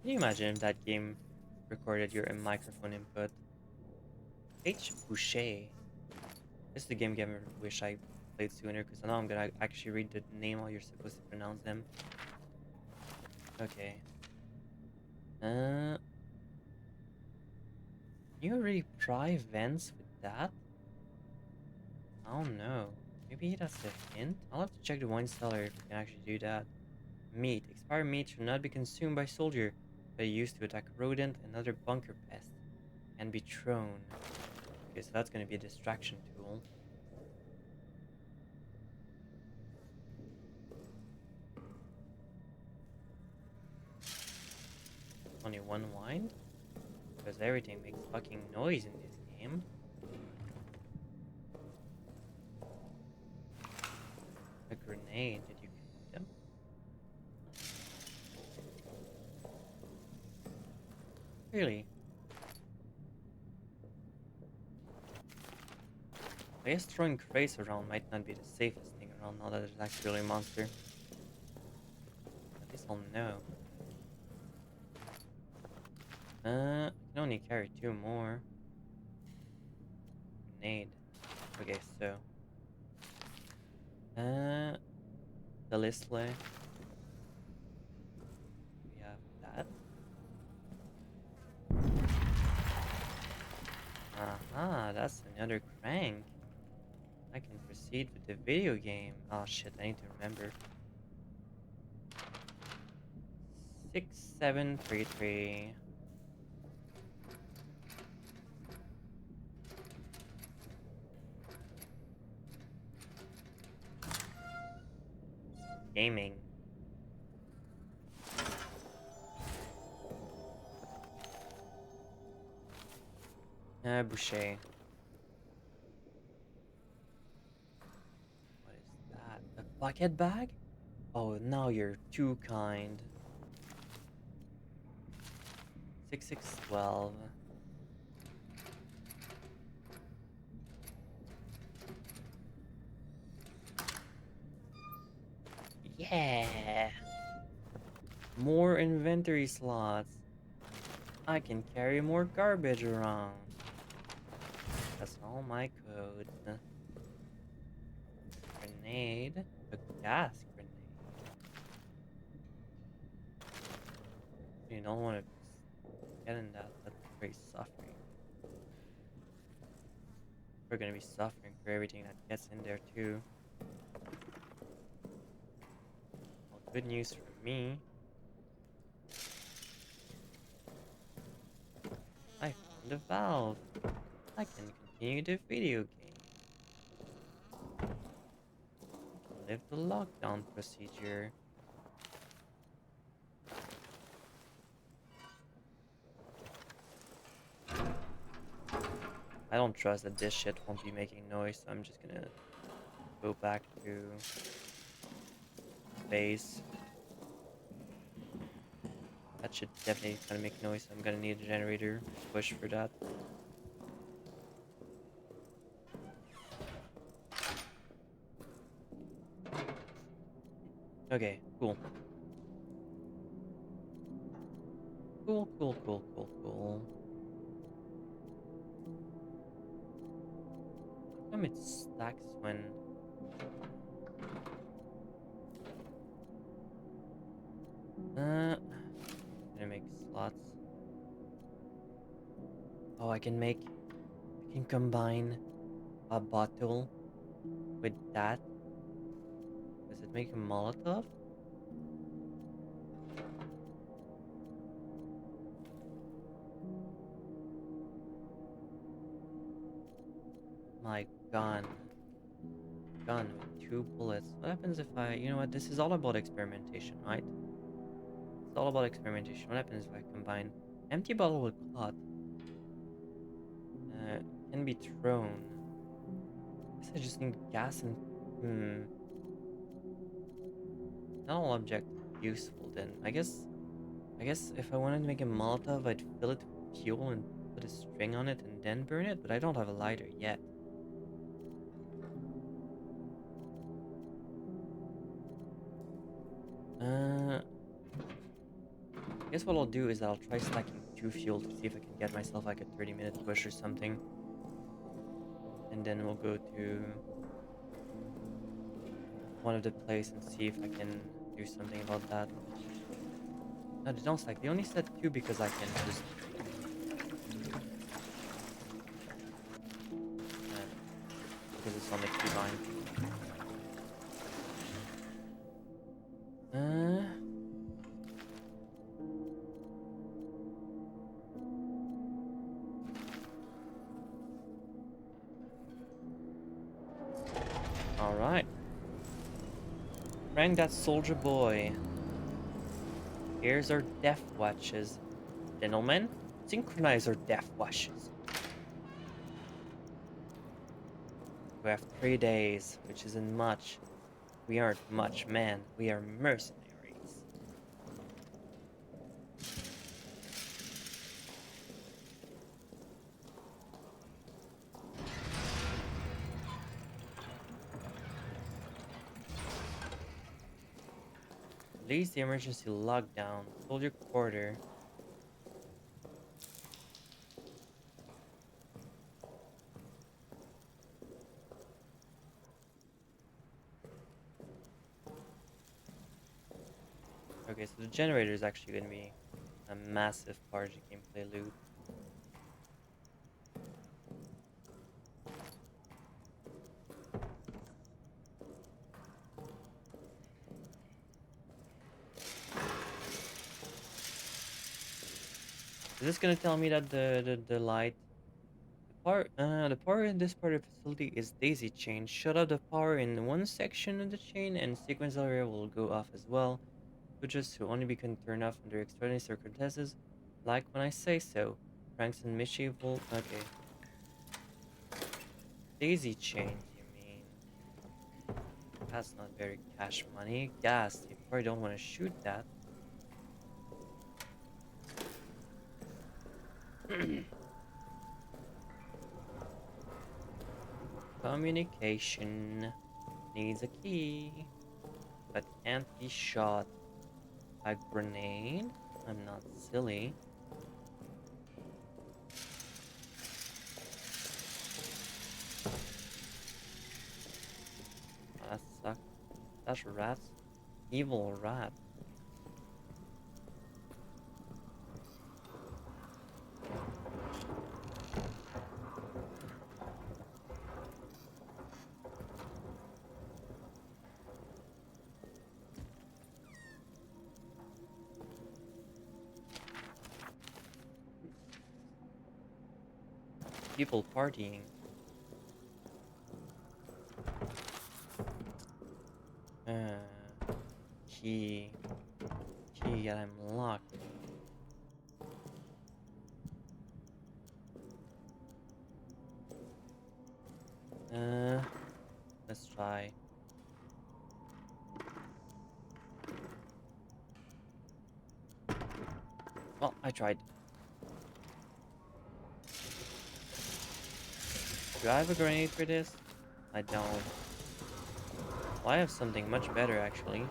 Can you imagine if that game recorded your microphone input? H. Boucher. This is the game I wish I played sooner, because now I'm gonna actually read the name how you're supposed to pronounce them. Okay. You already pry vents with that? I don't know. Maybe that's a hint? I'll have to check the wine cellar if we can actually do that. Meat. Expired meat should not be consumed by soldier, but used to attack rodent and other bunker pests. And be thrown. Okay, so that's gonna be a distraction tool. Only one wine? Because everything makes fucking noise in this game. A grenade. Did you get them? Really? I guess throwing crates around might not be the safest thing around now that there's actually a monster. At least I'll know. I can only carry 2 more. Grenade. Okay, so. The Listley. We have that. Aha, that's another crank. I can proceed with the video game. Oh shit, I need to remember. 6733. Gaming. Boucher. bucket bag? Oh, now you're too kind. 6612. Yeah! More inventory slots. I can carry more garbage around. That's all my code. Grenade. A gas grenade. You don't want to get in that. That's very suffering. We're gonna be suffering for everything that gets in there too. Well, good news for me. I found a valve. I can continue the video game. Live the lockdown procedure. I don't trust that this shit won't be making noise, so I'm just gonna go back to base. That should definitely kind of make noise. I'm gonna need a generator push for that. Okay, cool. Cool. How come it stacks when... Gonna make slots. Oh, I can combine a bottle with that. Does it make a Molotov? My gun. Gun with 2 bullets. What happens if I... You know what? This is all about experimentation, right? It's all about experimentation. What happens if I combine empty bottle with cloth? Can be thrown. I guess I just need gas and... Not all object useful then. I guess if I wanted to make a Molotov, I'd fill it with fuel and put a string on it and then burn it, but I don't have a lighter yet. I guess what I'll do is I'll try stacking 2 fuel to see if I can get myself like a 30-minute push or something. And then we'll go to one of the places and see if I can do something about that. No, they don't stack. They only said 2 because I can just... because it's on the keybind. Alright. Rang that soldier boy. Here's our death watches. Gentlemen, synchronize our death watches. We have 3 days, which isn't much. We aren't much men. We are mercenaries. Release the emergency lockdown. Soldier quarter. Okay, so the generator is actually going to be a massive part of the gameplay loop. Is this going to tell me that the light... The power in this part of the facility is daisy chain. Shut off the power in one section of the chain and sequence area will go off as well. Switches will only be turned off under extraordinary circumstances, like when I say so. Pranks and mischief will... Okay. Daisy chain, you mean? That's not very cash money. Gas, you probably don't want to shoot that. Communication needs a key, but can't be shot. A grenade? I'm not silly. That sucks. That's rats. Evil rat. People partying. Key. Key got unlocked. Let's try. Well, I tried. Do I have a grenade for this? I don't. Well, I have something much better, actually.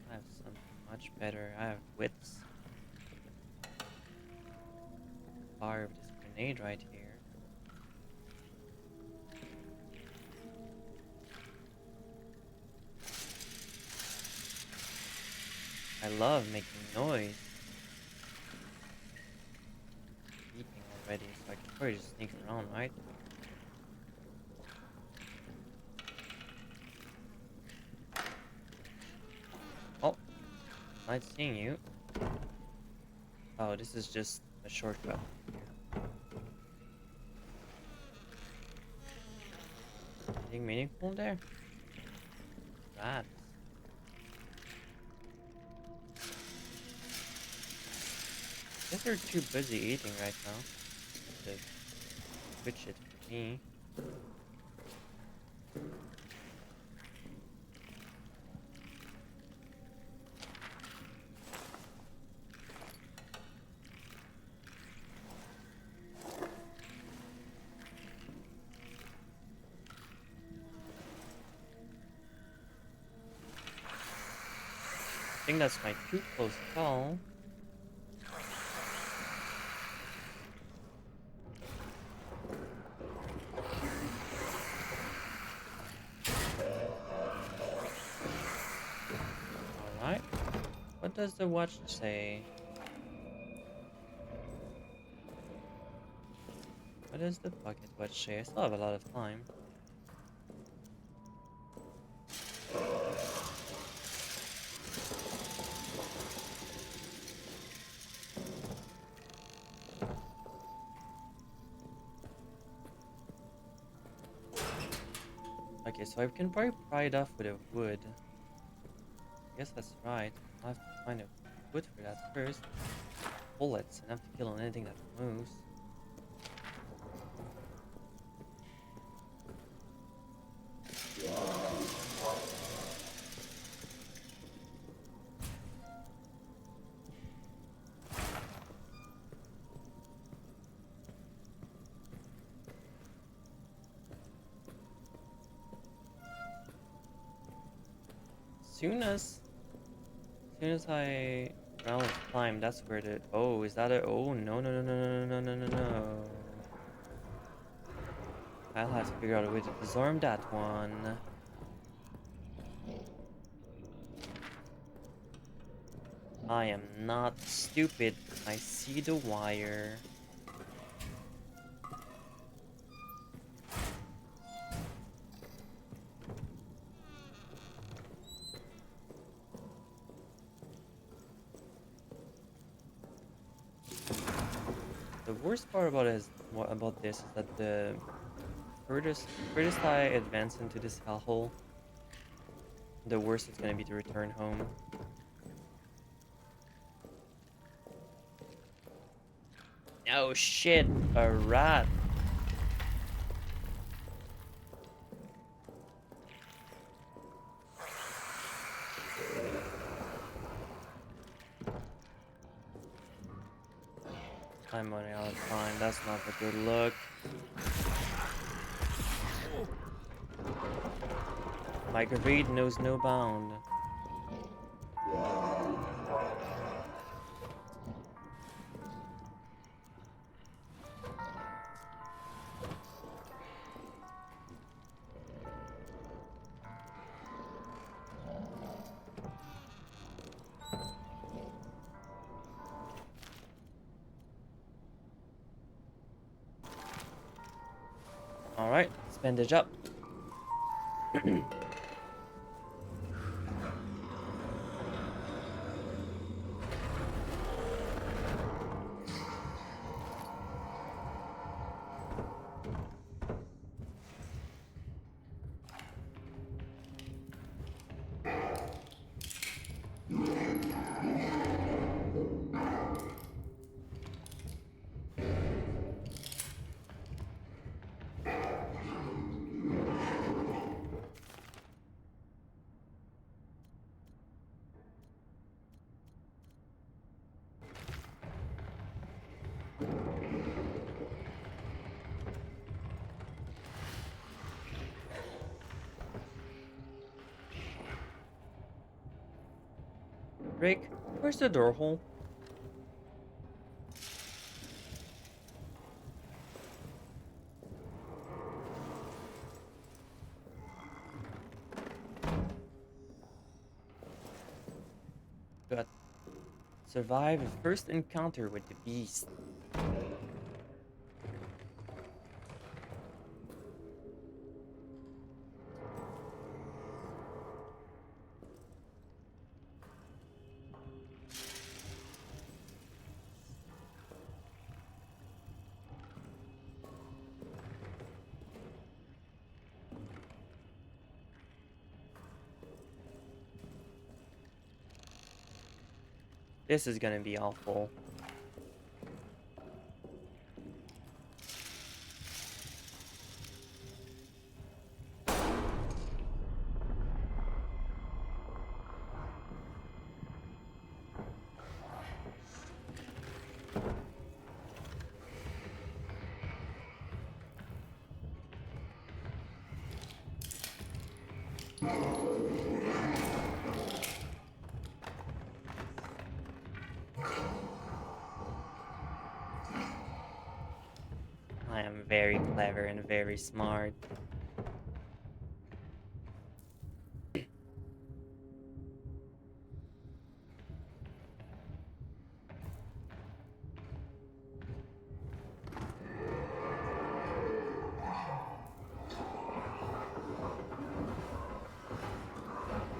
I have something much better. I have wits. Fire of this grenade right here. I love making noise. Eating already, so I can probably just sneak around, right? Oh, nice seeing you. Oh, this is just a shortcut. Anything meaningful there? Rats. I guess they're too busy eating right now to switch it for me. I think that's my too close call. Alright. What does the watch say? What does the pocket watch say? I still have a lot of time. Okay, so I can probably pry it off with a wood. I guess that's right. I'll have to find a wood for that first. Bullets, enough to kill anything that moves. Soon as I run out of time, that's where the is that a oh no no no no no no no no no. I'll have to figure out a way to disarm that one. I am not stupid. I see the wire. The worst part about this is that the furthest I advance into this hellhole, the worse it's gonna be to return home. Oh shit, a rat. I'm running out of time. That's not a good look. My greed knows no bound. Alright, bandage up. Rick, where's the door hole? Good. Survive a first encounter with the beast. This is gonna be awful. I am very clever and very smart.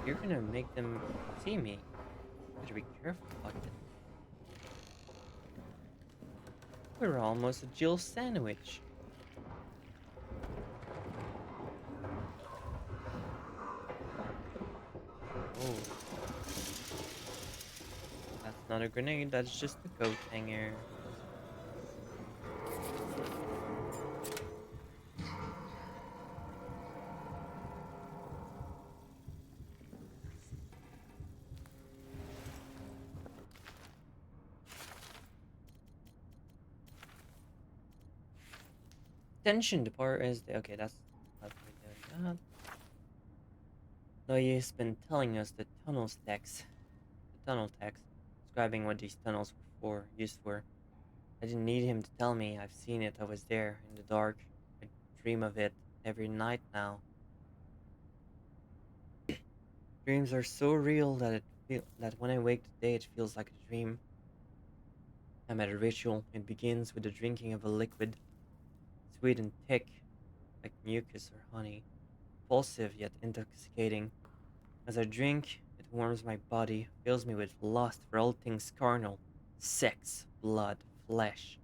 You're gonna make them see me. Better be careful about it. We're almost a Jill sandwich. Oh, that's not a grenade, that's just a coat hanger. Tension depart is the okay, that's not doing that. Noye's been telling us the tunnel text, describing what these tunnels were used for. I didn't need him to tell me. I've seen it. I was there in the dark. I dream of it every night now. Dreams are so real that when I wake today, it feels like a dream. I'm at a ritual. It begins with the drinking of a liquid, sweet and thick, like mucus or honey, repulsive yet intoxicating. As I drink, it warms my body, fills me with lust for all things carnal, sex, blood, flesh.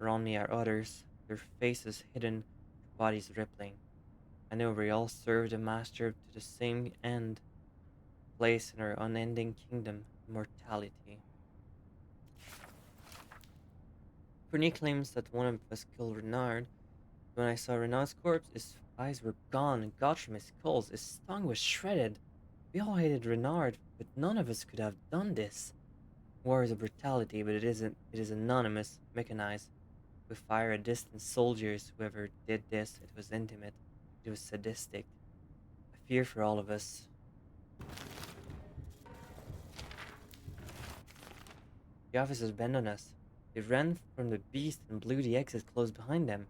Around me are others, their faces hidden, their bodies rippling. I know we all serve the Master to the same end, place in our unending kingdom, immortality. Corny claims that one of us killed Renard. When I saw Renard's corpse, his eyes were gone and gouged from his skulls. His tongue was shredded. We all hated Renard, but none of us could have done this. War is a brutality, but it isn't. It is anonymous, mechanized. We fire at distant soldiers. Whoever did this, it was intimate. It was sadistic. A fear for all of us. The officers bent on us. They ran from the beast and blew the exit closed behind them.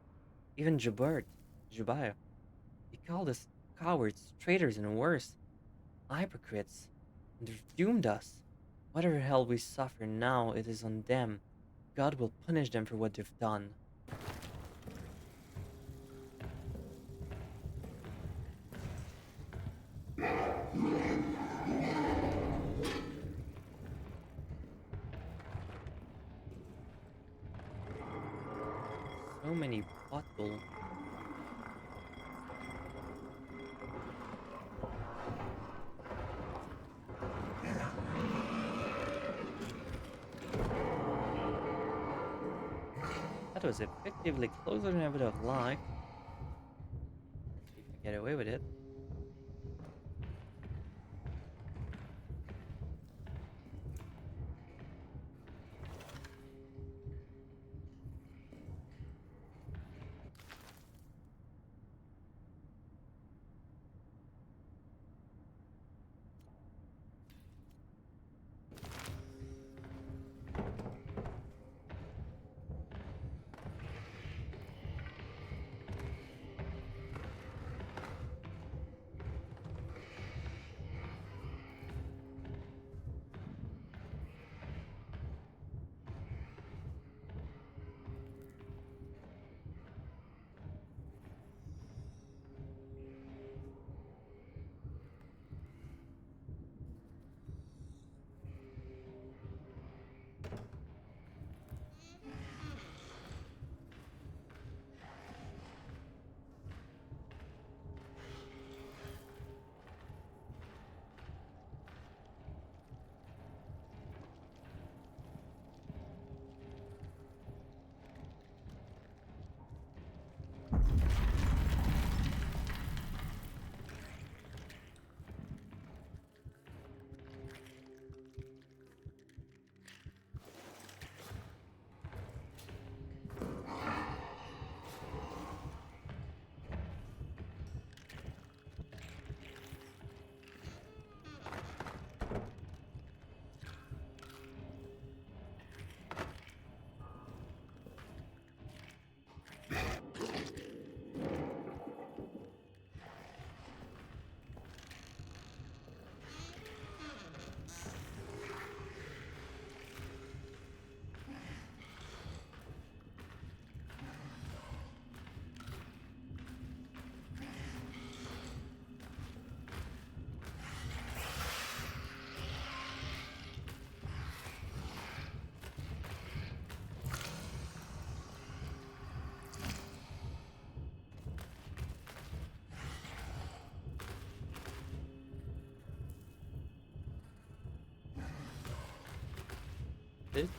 Even Jubair, he called us cowards, traitors, and worse, hypocrites, and they doomed us. Whatever hell we suffer now, it is on them. God will punish them for what they've done. So many bottles. That was effectively closer than I would have liked. See if I get away with it.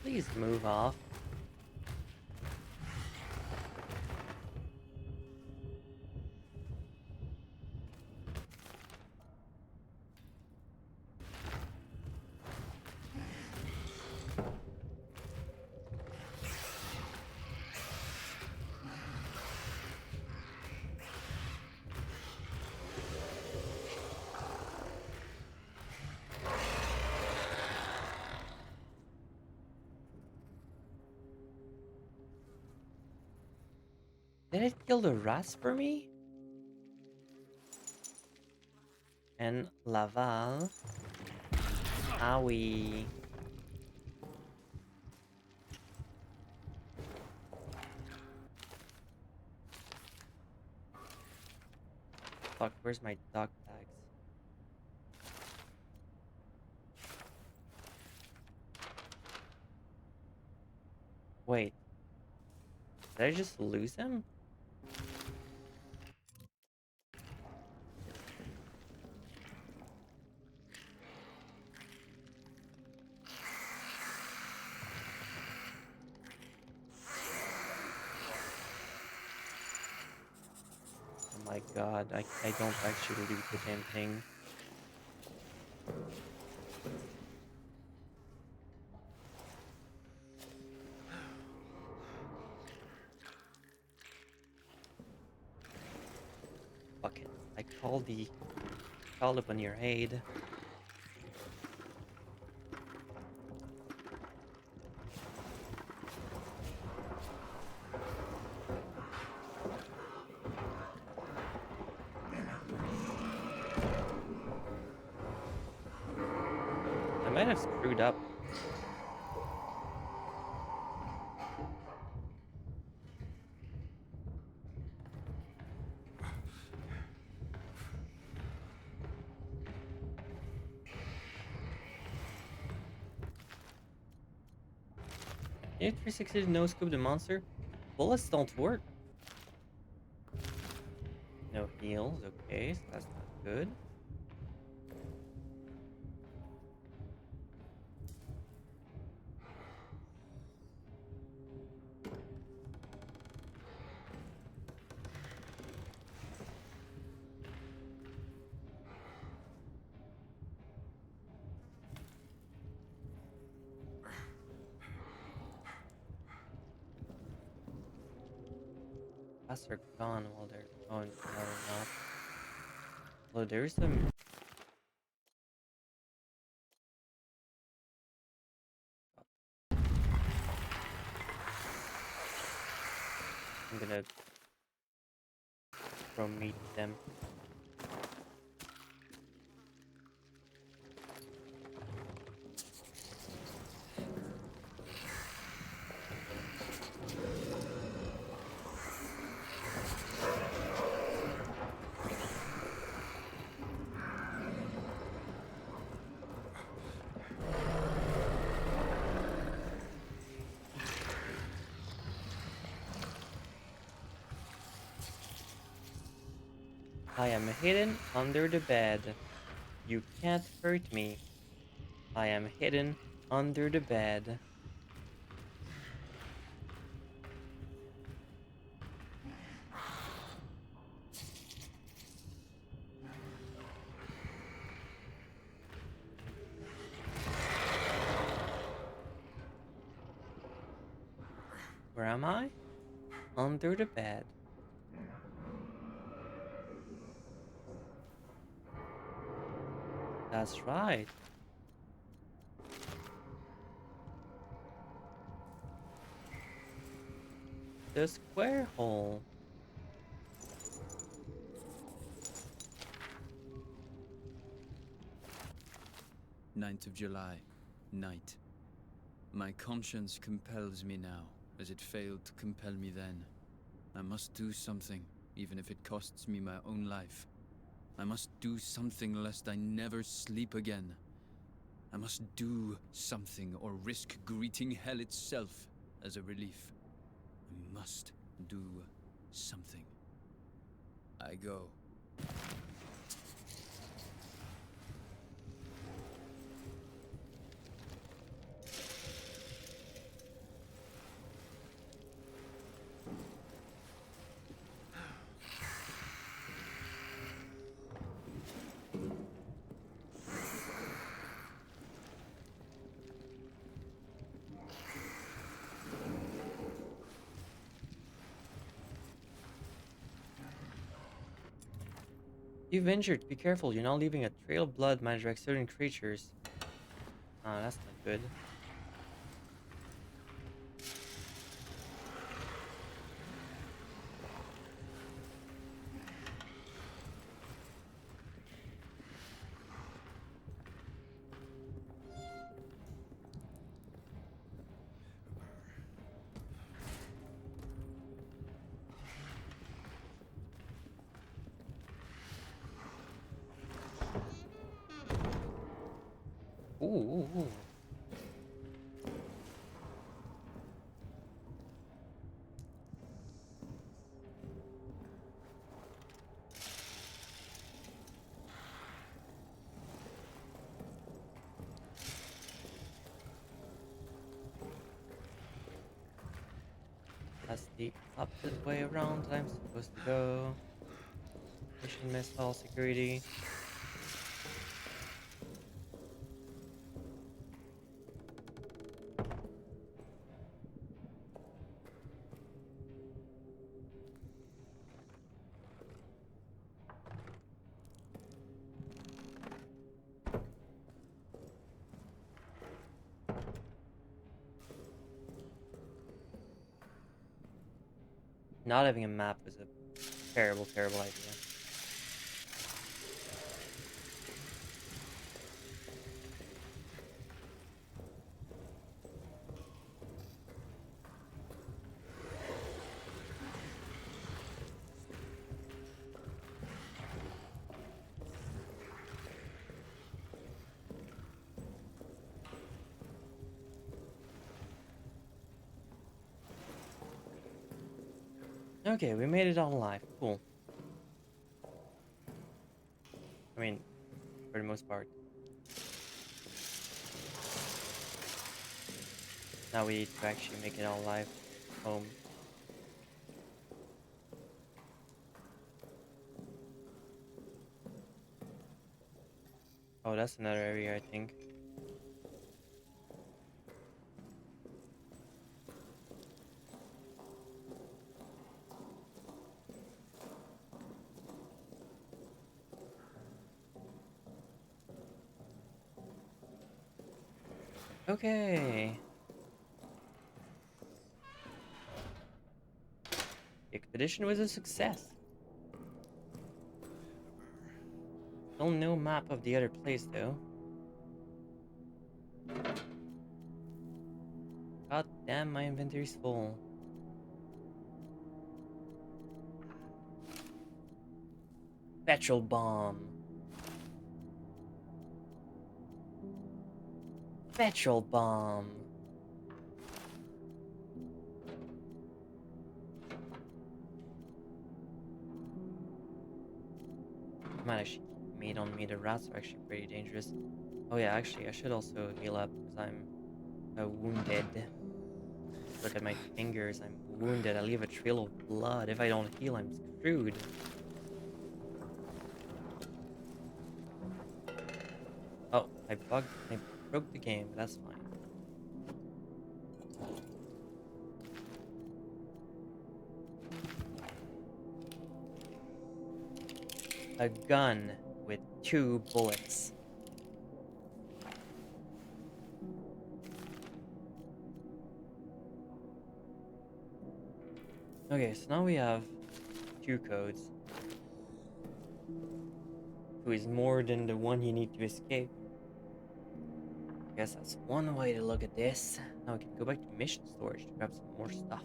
Please move off. Did it kill the rats for me? And Laval. Owie. Fuck, where's my dog tags? Wait, did I just lose him? my god, I don't actually loot the damn thing. Fuck it. Called upon your aid. I might have screwed up. Can you 360 no scoop the monster? Bullets don't work. No heals, okay, so that's not good. Pass are gone while they're no, they're not. Although there is some. I'm gonna throw meat at them. I am hidden under the bed. You can't hurt me. I am hidden under the bed. Where am I? Under the bed. That's right. The square hole. 9th of July, night. My conscience compels me now, as it failed to compel me then. I must do something, even if it costs me my own life. I must do something lest I never sleep again. I must do something or risk greeting hell itself as a relief. I must do something. I go. You've injured. Be careful. You're now leaving a trail of blood might attract certain creatures. Ah, that's not good. Ooh. That's the opposite way around that I'm supposed to go. Mission missile security. Not having a map was a terrible, terrible idea. Okay, we made it all alive. Cool. I mean, for the most part. Now we need to actually make it all alive. Home. Oh, that's another area, I think. Okay. The expedition was a success. Still no map of the other place, though. God damn, my inventory's full. Petrol bomb. Petrol bomb. Might actually made on me. The rats are actually pretty dangerous. Oh yeah, actually, I should also heal up because I'm wounded. Look at my fingers. I'm wounded. I leave a trail of blood. If I don't heal, I'm screwed. Oh, I bugged. I broke the game. But that's fine. A gun with 2 bullets. Okay, so now we have 2 codes. Who is more than the one you need to escape. I guess that's one way to look at this. Now we can go back to mission storage to grab some more stuff.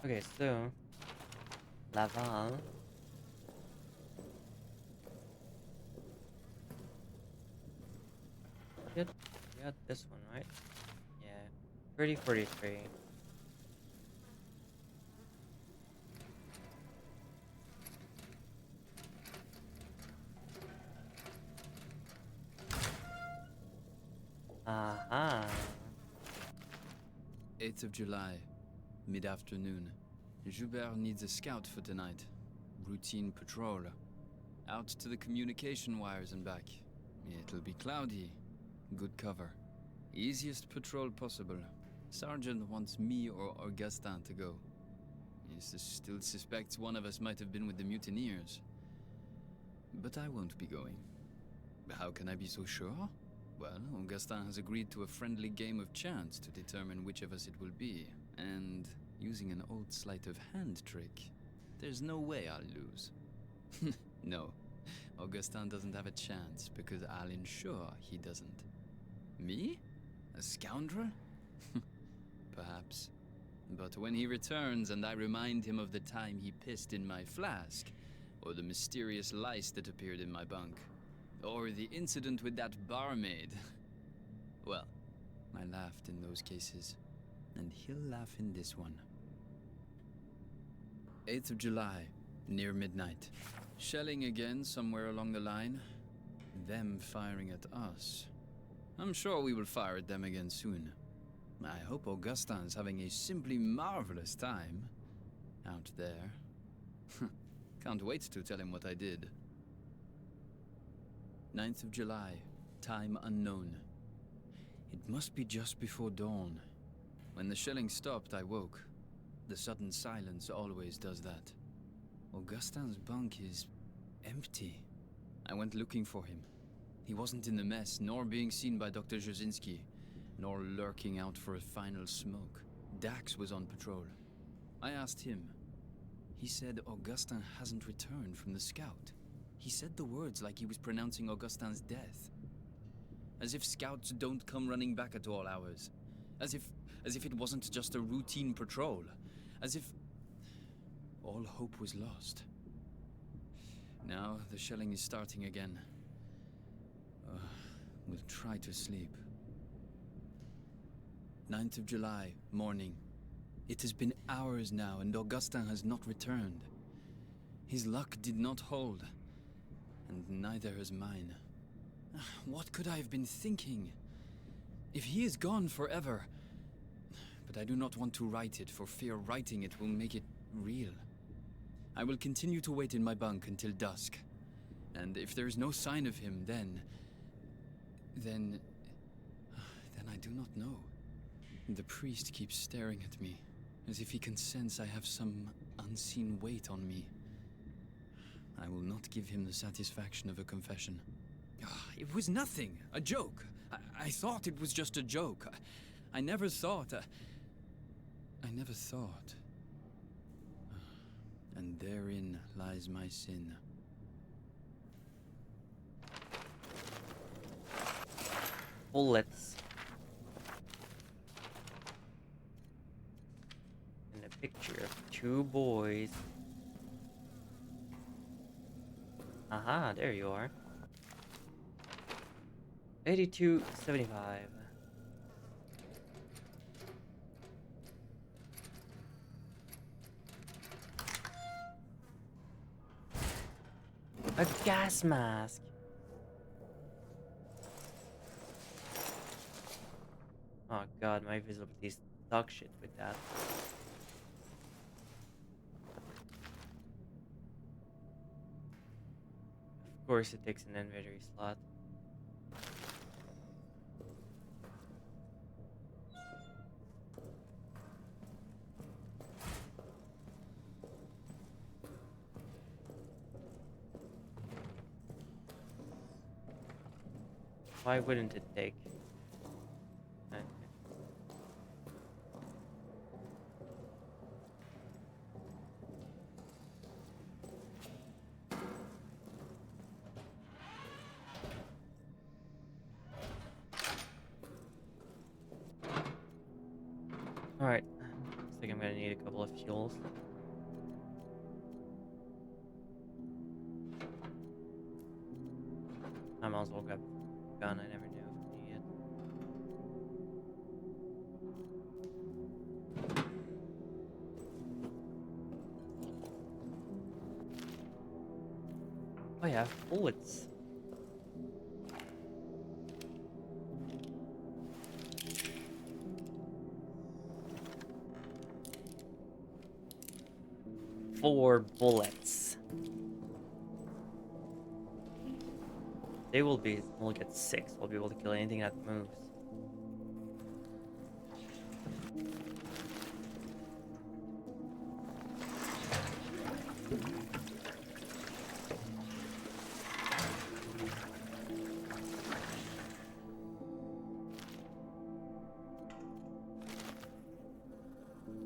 Okay, so Laval. Get this one, right? Yeah. 3043. Aha. 8th of July, mid-afternoon. Joubert needs a scout for tonight. Routine patrol. Out to the communication wires and back. It'll be cloudy. Good cover. Easiest patrol possible. Sergeant wants me or Augustin to go. He still suspects one of us might have been with the mutineers. But I won't be going. How can I be so sure? Well, Augustin has agreed to a friendly game of chance to determine which of us it will be. And using an old sleight of hand trick, there's no way I'll lose. No, Augustin doesn't have a chance because I'll ensure he doesn't. Me? A scoundrel? Perhaps. But when he returns and I remind him of the time he pissed in my flask, or the mysterious lice that appeared in my bunk, Or the incident with that barmaid. Well, I laughed in those cases, and he'll laugh in this one. 8th of July, near midnight. Shelling again somewhere along the line. Them firing at us. I'm sure we will fire at them again soon. I hope Augustin's having a simply marvelous time out there. Can't wait to tell him what I did. 9th of July, time unknown. It must be just before dawn. When the shelling stopped, I woke. The sudden silence always does that. Augustin's bunk is empty. I went looking for him. He wasn't in the mess, nor being seen by Dr. Jasinski, nor lurking out for a final smoke. Dax was on patrol. I asked him. He said Augustin hasn't returned from the scout. He said the words like he was pronouncing Augustin's death. As if scouts don't come running back at all hours. As if it wasn't just a routine patrol. As if all hope was lost. Now the shelling is starting again. We'll try to sleep. 9th of July, morning. It has been hours now and Augustin has not returned. His luck did not hold. And neither has mine. What could I have been thinking? If he is gone forever... But I do not want to write it, for fear writing it will make it real. I will continue to wait in my bunk until dusk. And if there is no sign of him, then I do not know. The priest keeps staring at me, as if he can sense I have some unseen weight on me. I will not give him the satisfaction of a confession. It was nothing, a joke. I thought it was just a joke. I never thought... I never thought. And therein lies my sin. Bullets. And a picture of two boys. Aha, there you are. 82.75. A gas mask. Oh god, my visibility's dog shit with that. Of course it takes an inventory slot. Why wouldn't it take? Okay. Alright, looks like I'm gonna need a couple of fuels. I might as well grab a gun, I never knew if I needed it. Oh yeah, bullets. Four bullets. We'll get 6. We'll be able to kill anything that moves.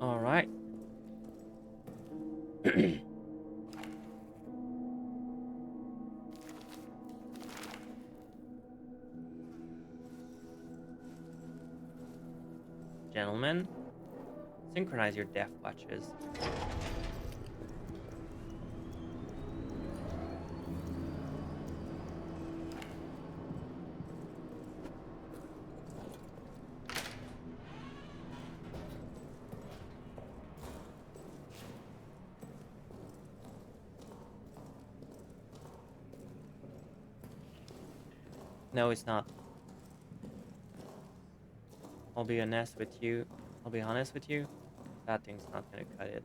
All right. Gentlemen, synchronize your death watches. No, it's not. I'll be honest with you. I'll be honest with you. That thing's not gonna cut it.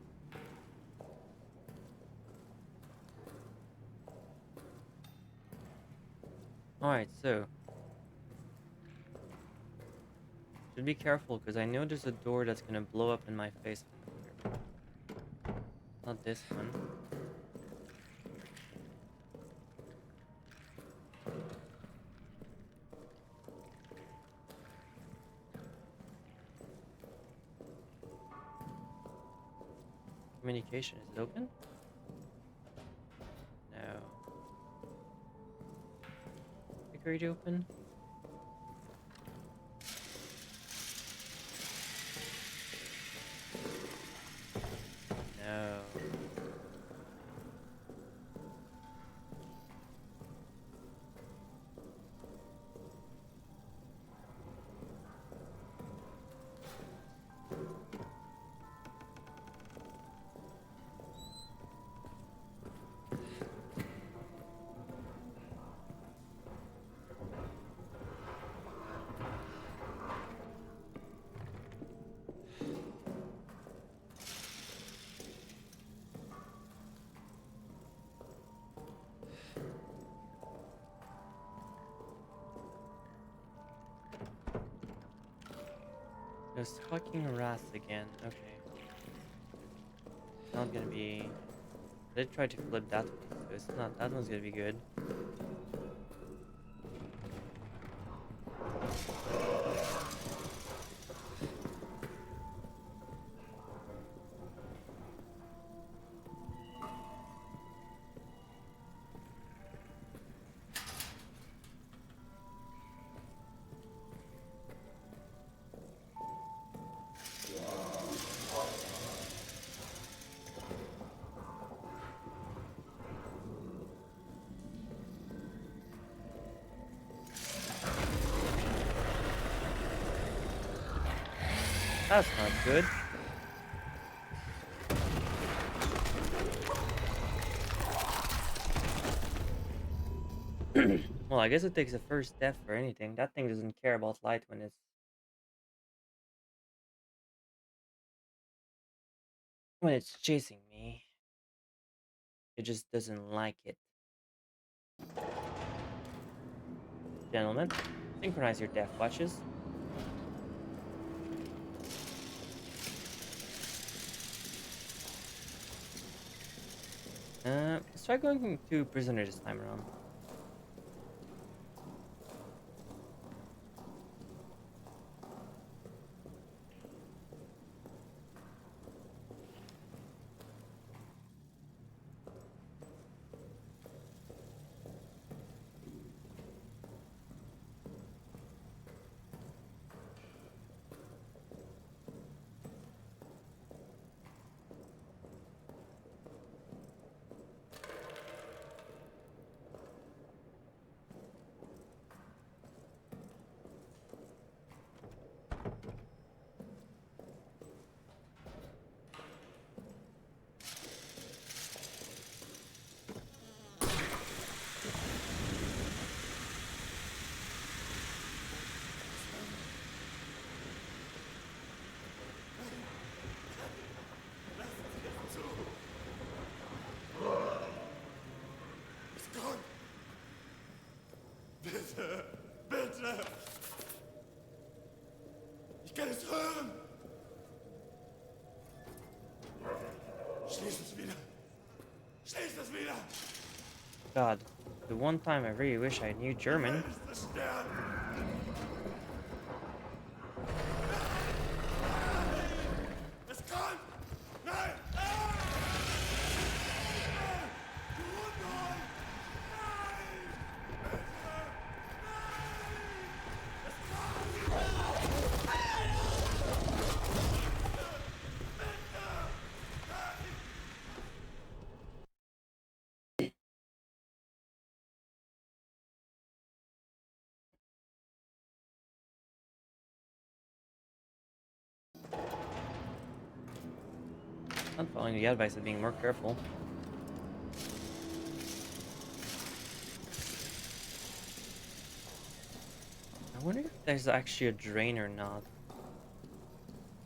Alright, so. Should be careful because I know there's a door that's gonna blow up in my face. Not this one. Communication, is it open? No. Security open? No. Those fucking rats again. Okay. Not gonna be. I did try to flip that one, so it's not. That one's gonna be good. That's not good. Well, I guess it takes a first step for anything. That thing doesn't care about light when it's chasing me. It just doesn't like it. Gentlemen, synchronize your death watches. Let's try going to prisoner this time around. Bitte, bitte! Ich kann es hören! Schließ es wieder! Schließ es wieder! God, the one time I really wish I knew German. Das Stern! Es kommt! Nein! Not following the advice of being more careful. wonder if there's actually a drain or not.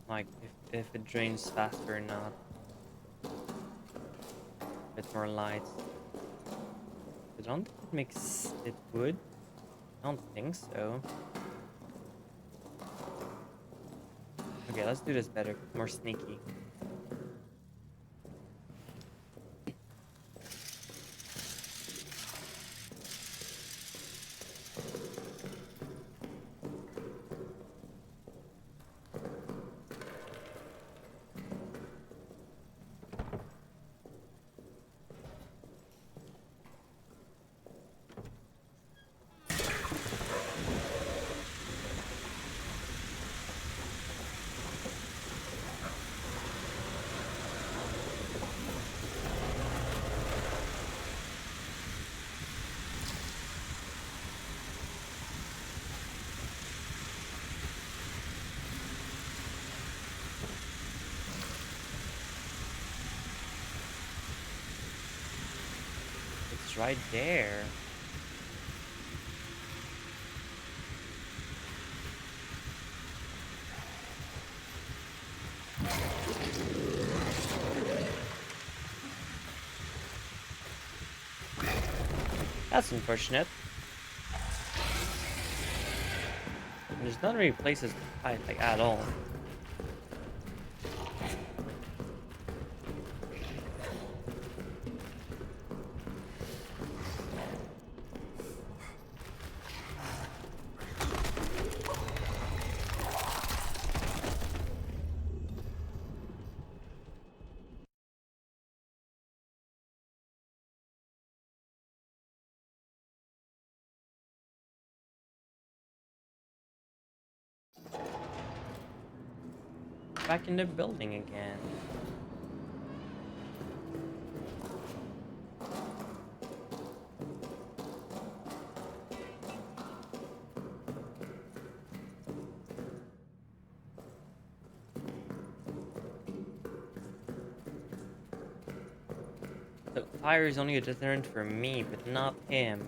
Like, if it drains faster or not. With more lights. I don't think it makes it would. I don't think so. Okay, let's do this better. More sneaky. It's right there. That's unfortunate. There's not really places to hide, like, at all. Back in the building again. So fire is only a deterrent for me, but not him.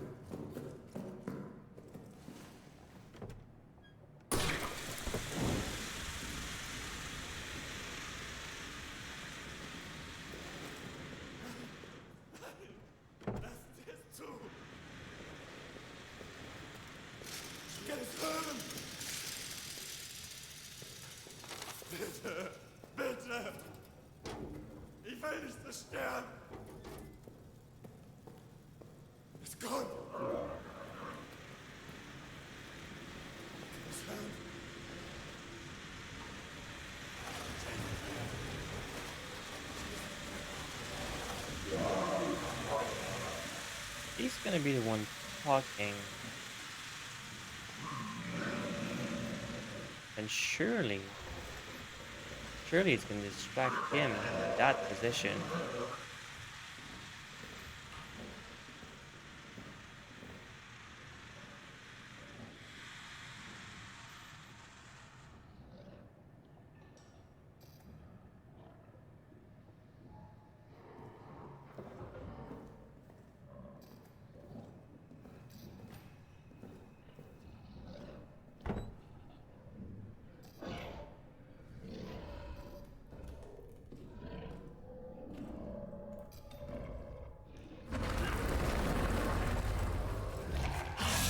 Lass es zu! Ich kann es hören! Bitte! Bitte! Ich will nicht so sterben! Es kommt! Es hören! He's gonna be the one talking. And surely it's gonna distract him in that position.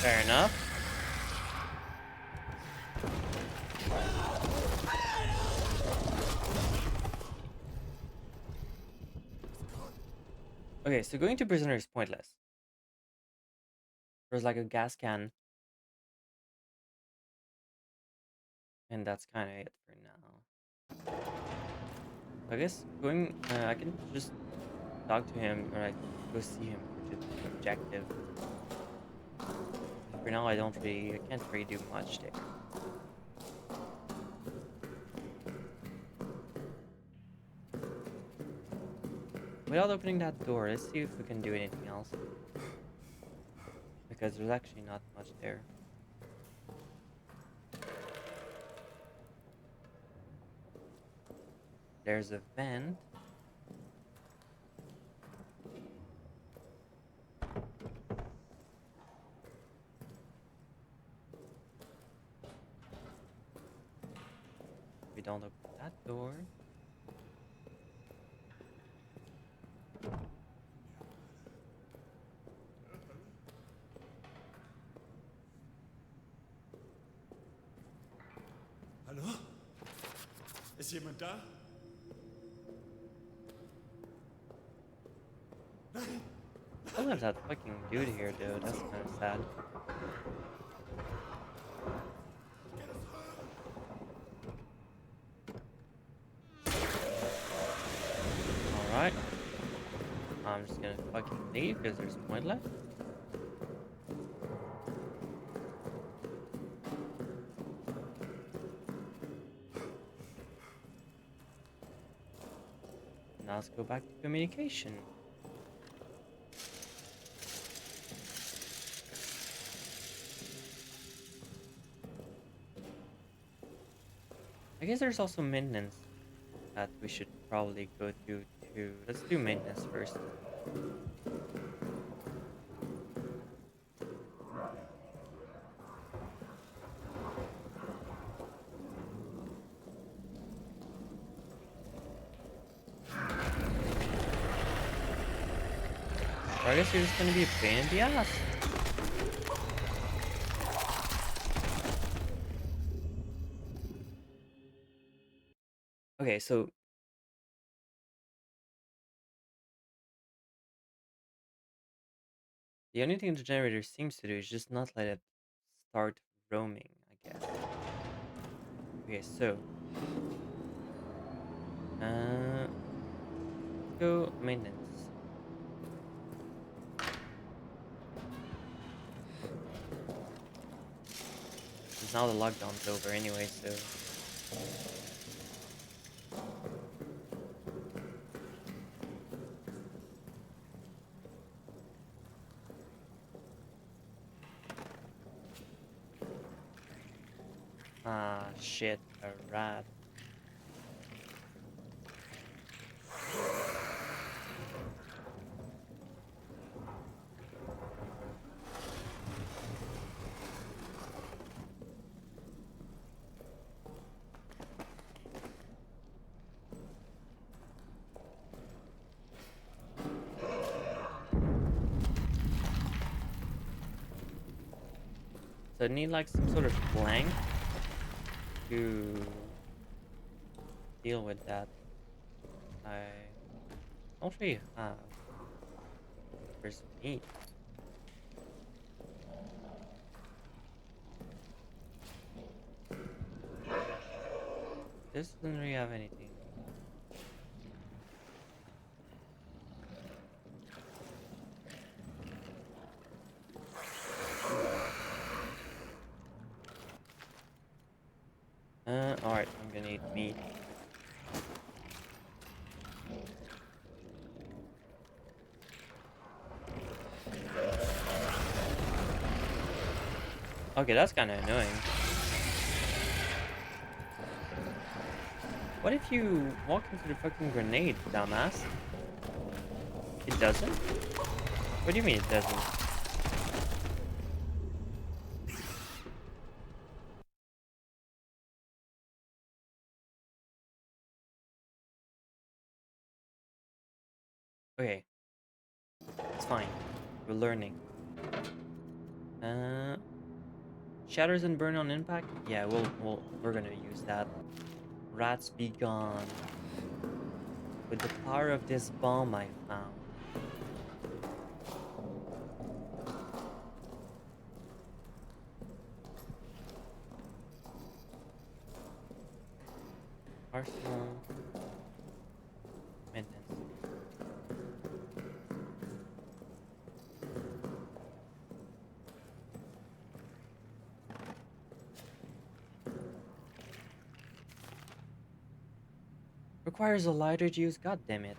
Fair enough. Okay, so going to prisoner is pointless. There's like a gas can. And that's kind of it for now. I guess going, I can just talk to him or like go see him for the objective. For now, I can't really do much there. Without opening that door, let's see if we can do anything else. Because there's actually not much there. There's a vent. we don't open that door. Hallo? Ist jemand da? Nein! I left that fucking dude here, dude. That's kind of sad. Alright. I'm just gonna fucking leave because there's a point left. Now let's go back to communication. I guess there's also maintenance that we should probably go through too. Let's do maintenance first. I guess you're just gonna be a pain in the ass. Okay, so the only thing the generator seems to do is just not let it start roaming, I guess. Okay, so go maintenance. Because now the lockdown's over anyway, so ah shit, a rat. So I need like some sort of blank to deal with that. I don't really have. Where's meat? This doesn't really have anything. Alright, I'm gonna eat meat. Okay, that's kind of annoying. What if you walk into the fucking grenade, dumbass? It doesn't? What do you mean it doesn't? Okay. It's fine. We're learning. Shatters and burn on impact? Yeah, we're gonna use that. Rats be gone. With the power of this bomb I found. Arsenal. Maintenance. Requires a lighter to use, god damn it.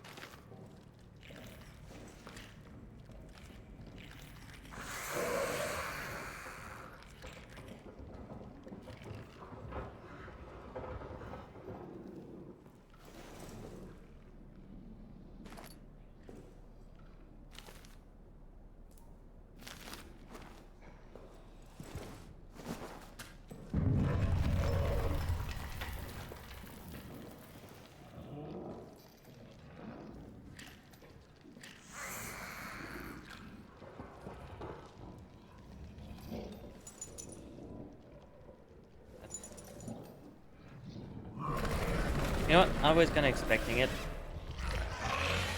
You know what? I was kinda expecting it.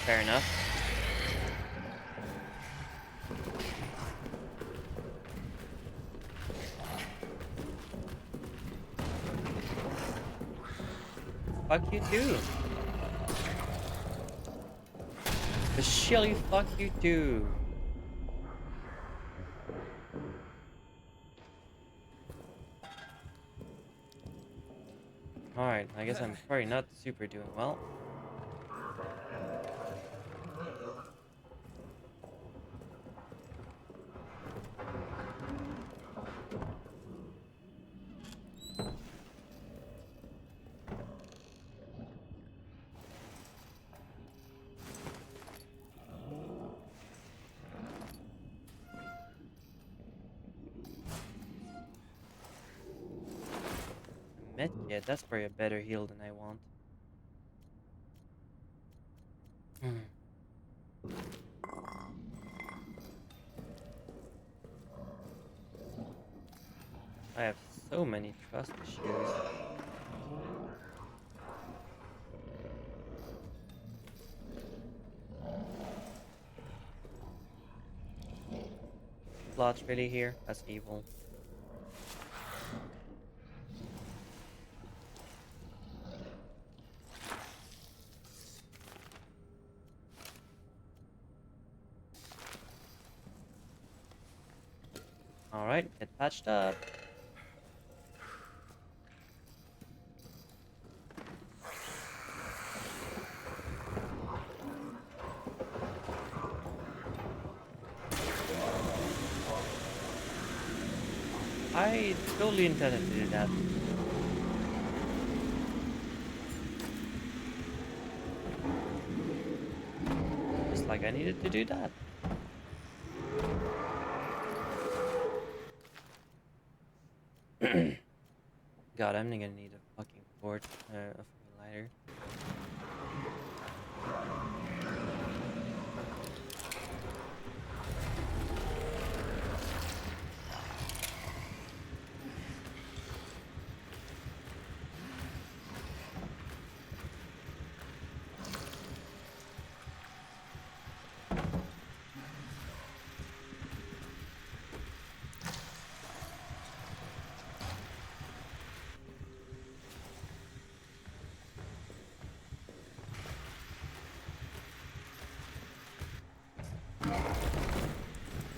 Fair enough. Fuck you too. Especially fuck you too. Alright, I guess I'm probably not super doing well. Medkit, that's probably a better heal than I want. Hmm. I have so many trust issues. Plot's really here? That's evil. Alright, get patched up. I totally intended to do that. Just like I needed to do that. God, I'm gonna need a fucking torch, a fucking lighter.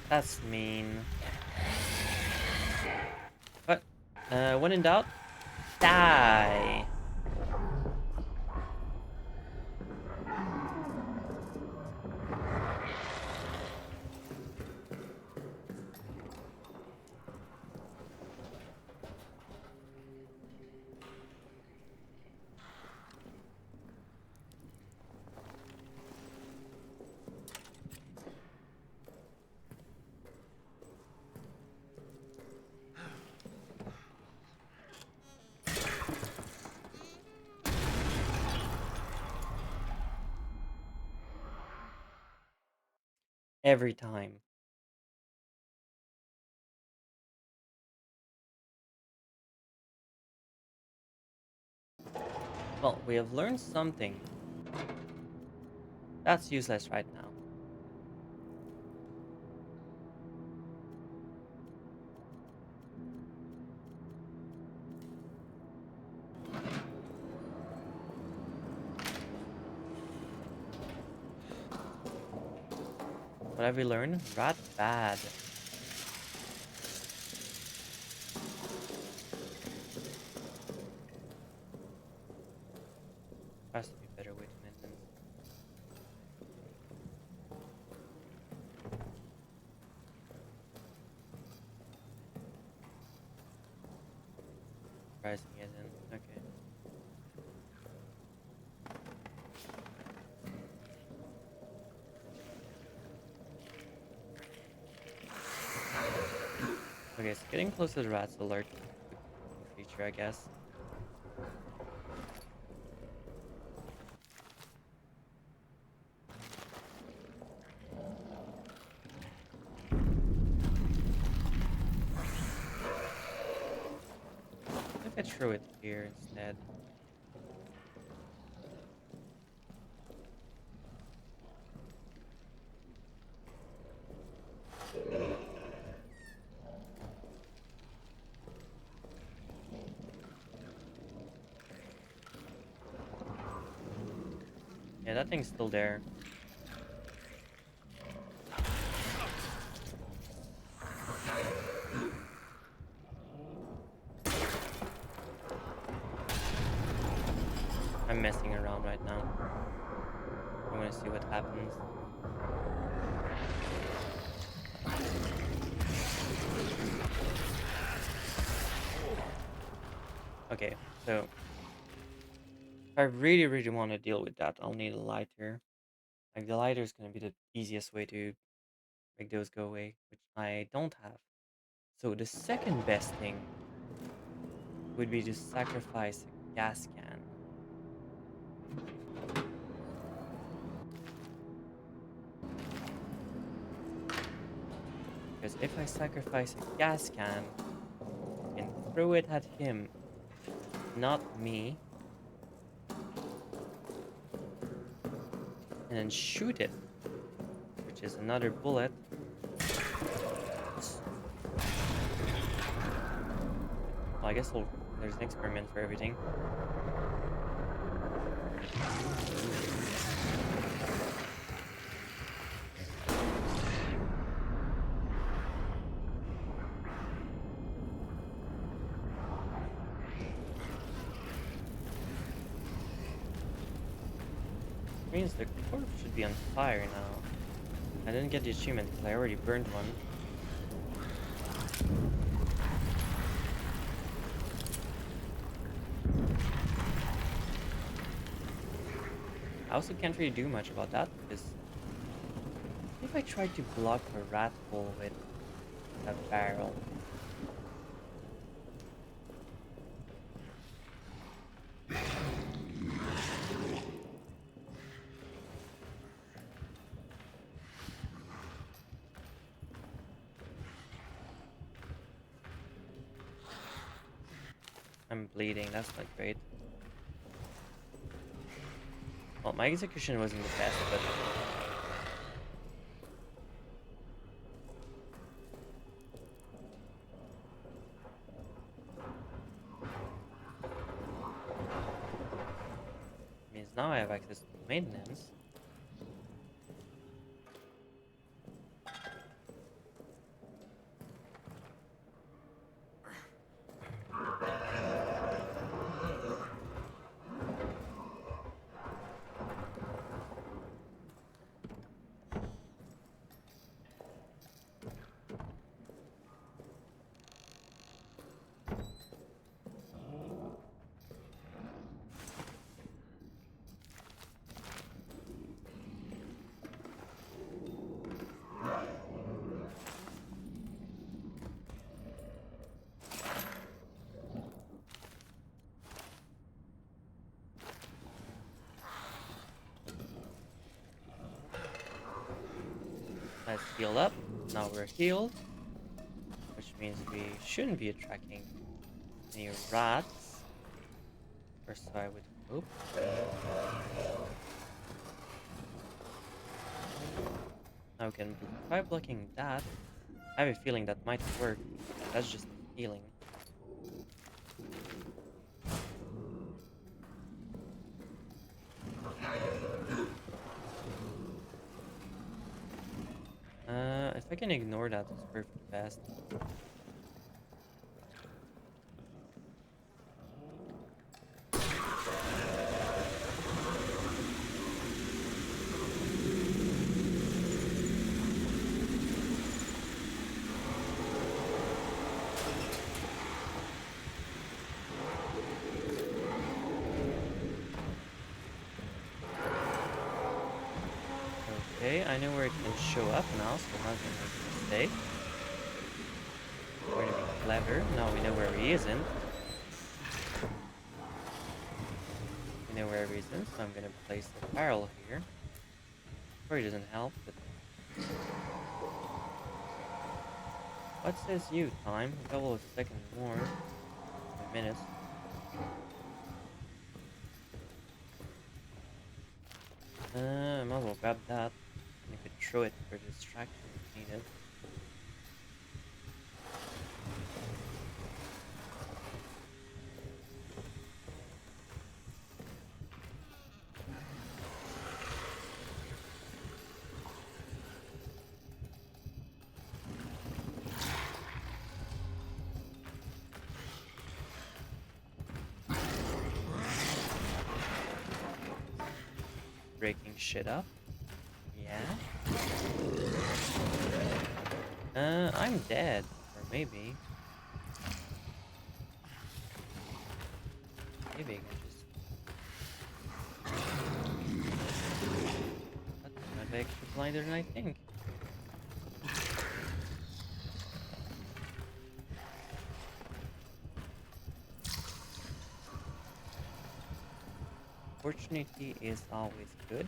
That's mean. But, when in doubt, die. Every time. Well, we have learned something. That's useless right now. What have we learned? Rat bad. Has to be a better way to maintenance. Rising isn't. Okay. Okay, so getting close to the rats alert feature, I guess. If I throw it here instead. Yeah, that thing's still there. I'm messing around right now. I'm gonna see what happens. Okay, so if I really want to deal with that, I'll need a lighter. Like, the lighter is gonna be the easiest way to make those go away, which I don't have. So the second best thing would be to sacrifice a gas can. Because if I sacrifice a gas can, I can throw it at him, not me, and then shoot it, which is another bullet. Well, I guess there's an experiment for everything. Means the corpse should be on fire now. I didn't get the achievement because I already burned one. I also can't really do much about that because if I tried to block a rat hole with a barrel. I'm bleeding, that's not great. Well, my execution wasn't the best, but means now I have access to maintenance. Let's heal up. Now we're healed, which means we shouldn't be attracting any rats. Or so I would hope. Now we can try blocking that. I have a feeling that might work. That's just a feeling. If I can ignore that, it's perfectly fast. Okay, I know where it can show up now, so we're not gonna make a mistake. We're gonna be clever. Now we know where he isn't. We know where he isn't, so I'm gonna place the barrel here. Probably doesn't help, but... What says you, time? A couple of seconds more. Minutes. I might as well grab that. And you could throw it for distraction if needed. breaking shit up. Yeah. I'm dead. Or maybe. Maybe I can just... I'm actually blinder than I think. Opportunity is always good.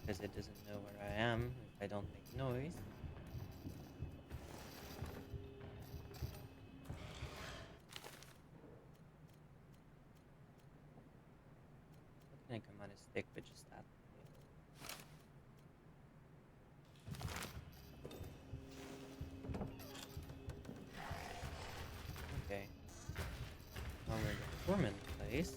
Because it doesn't know where I am if I don't make noise. What can I command a stick with just that? Okay. Now we're in the torment place.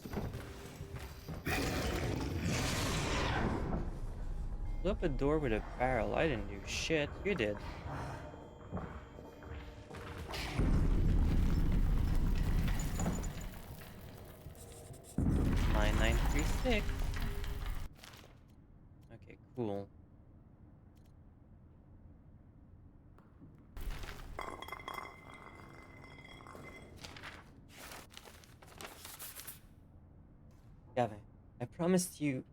Blew up a door with a barrel. I didn't do shit. You did. 9936. Okay, cool. Gavin, I promised you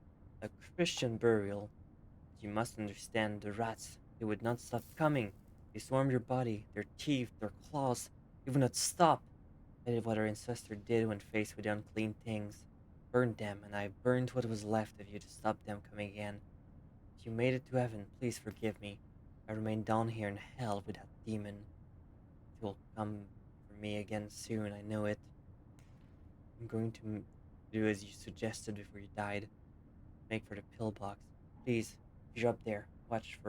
a Christian burial. You must understand the rats. They would not stop coming. They swarmed your body, their teeth, their claws. They would not stop. I did what our ancestor did when faced with unclean things. Burned them, and I burned what was left of you to stop them coming again. If you made it to heaven, please forgive me. I remain down here in hell with that demon. It will come for me again soon, I know it. I'm going to do as you suggested before you died. Make for the pillbox. Please, if you're up there, watch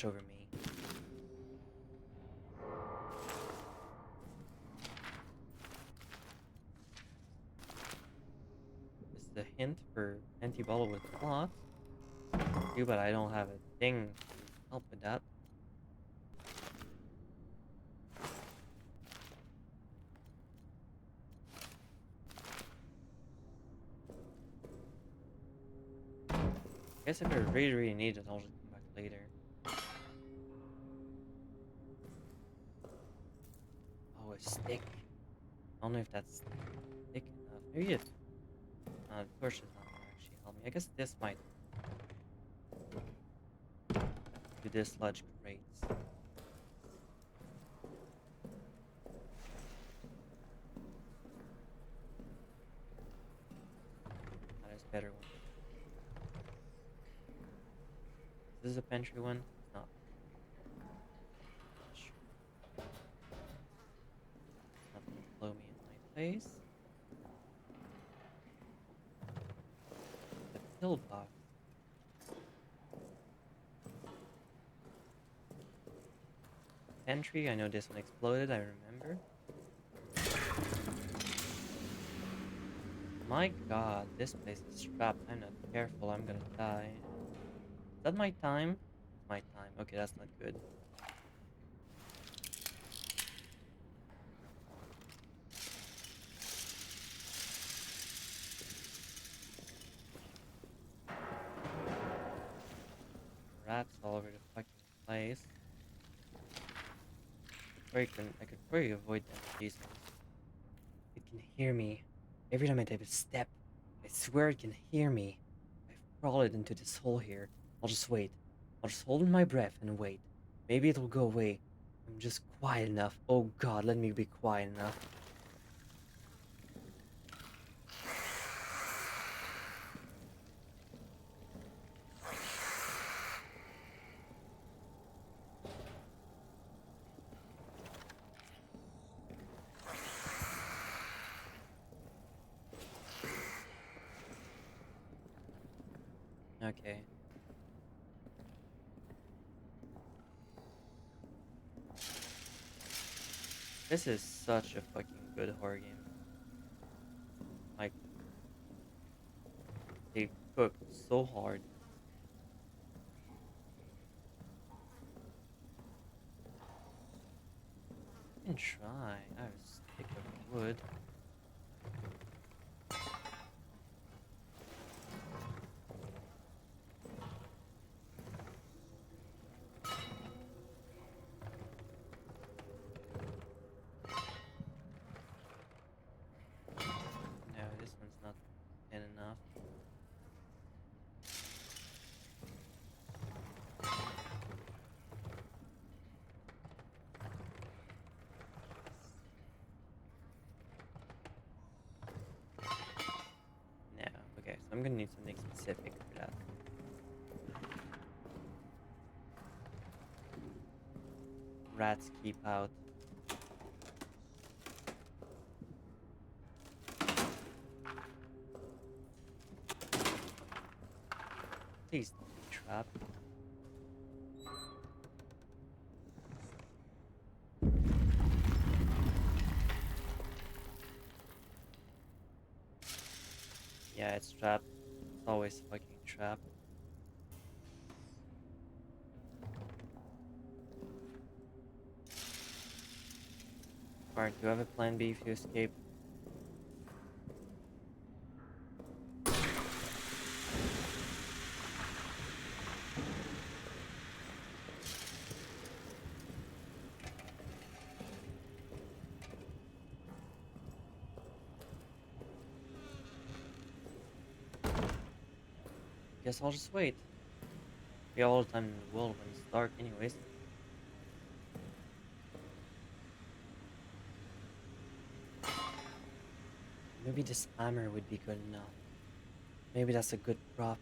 over me. This is a hint for anti-bottle with cloth. Too bad I don't have a thing to help with that. Guess if I really need it, I'll just come back later. Oh, a stick. I don't know if that's thick enough. Maybe it. The torch is not gonna actually help me. I guess this might do dislodge crates. That is better one. This is a pantry one. It's not. Sure. It's not gonna blow me in my face. The pillbox. Pantry. I know this one exploded. I remember. My god, this place is trapped. I'm not careful. I'm gonna die. Is that my time? It's my time. Okay, that's not good. Rats all over the fucking place. Or I could probably avoid them with these ones. It can hear me. Every time I take a step, I swear it can hear me. I've crawled into this hole here. I'll just wait. I'll just hold my breath and wait. Maybe it'll go away. I'm just quiet enough. Oh god, let me be quiet enough. Okay. This is such a fucking good horror game. Like, they cooked so hard. I can try. I have a stick of wood. I'm gonna need something specific for that. Rats keep out. Please don't be trapped. Yeah, it's trapped. It's always fucking trapped. Alright, do you have a plan B if you escape? Guess I'll just wait. Be all the time in the world when it's dark anyways. Maybe this hammer would be good enough. Maybe that's a good prop.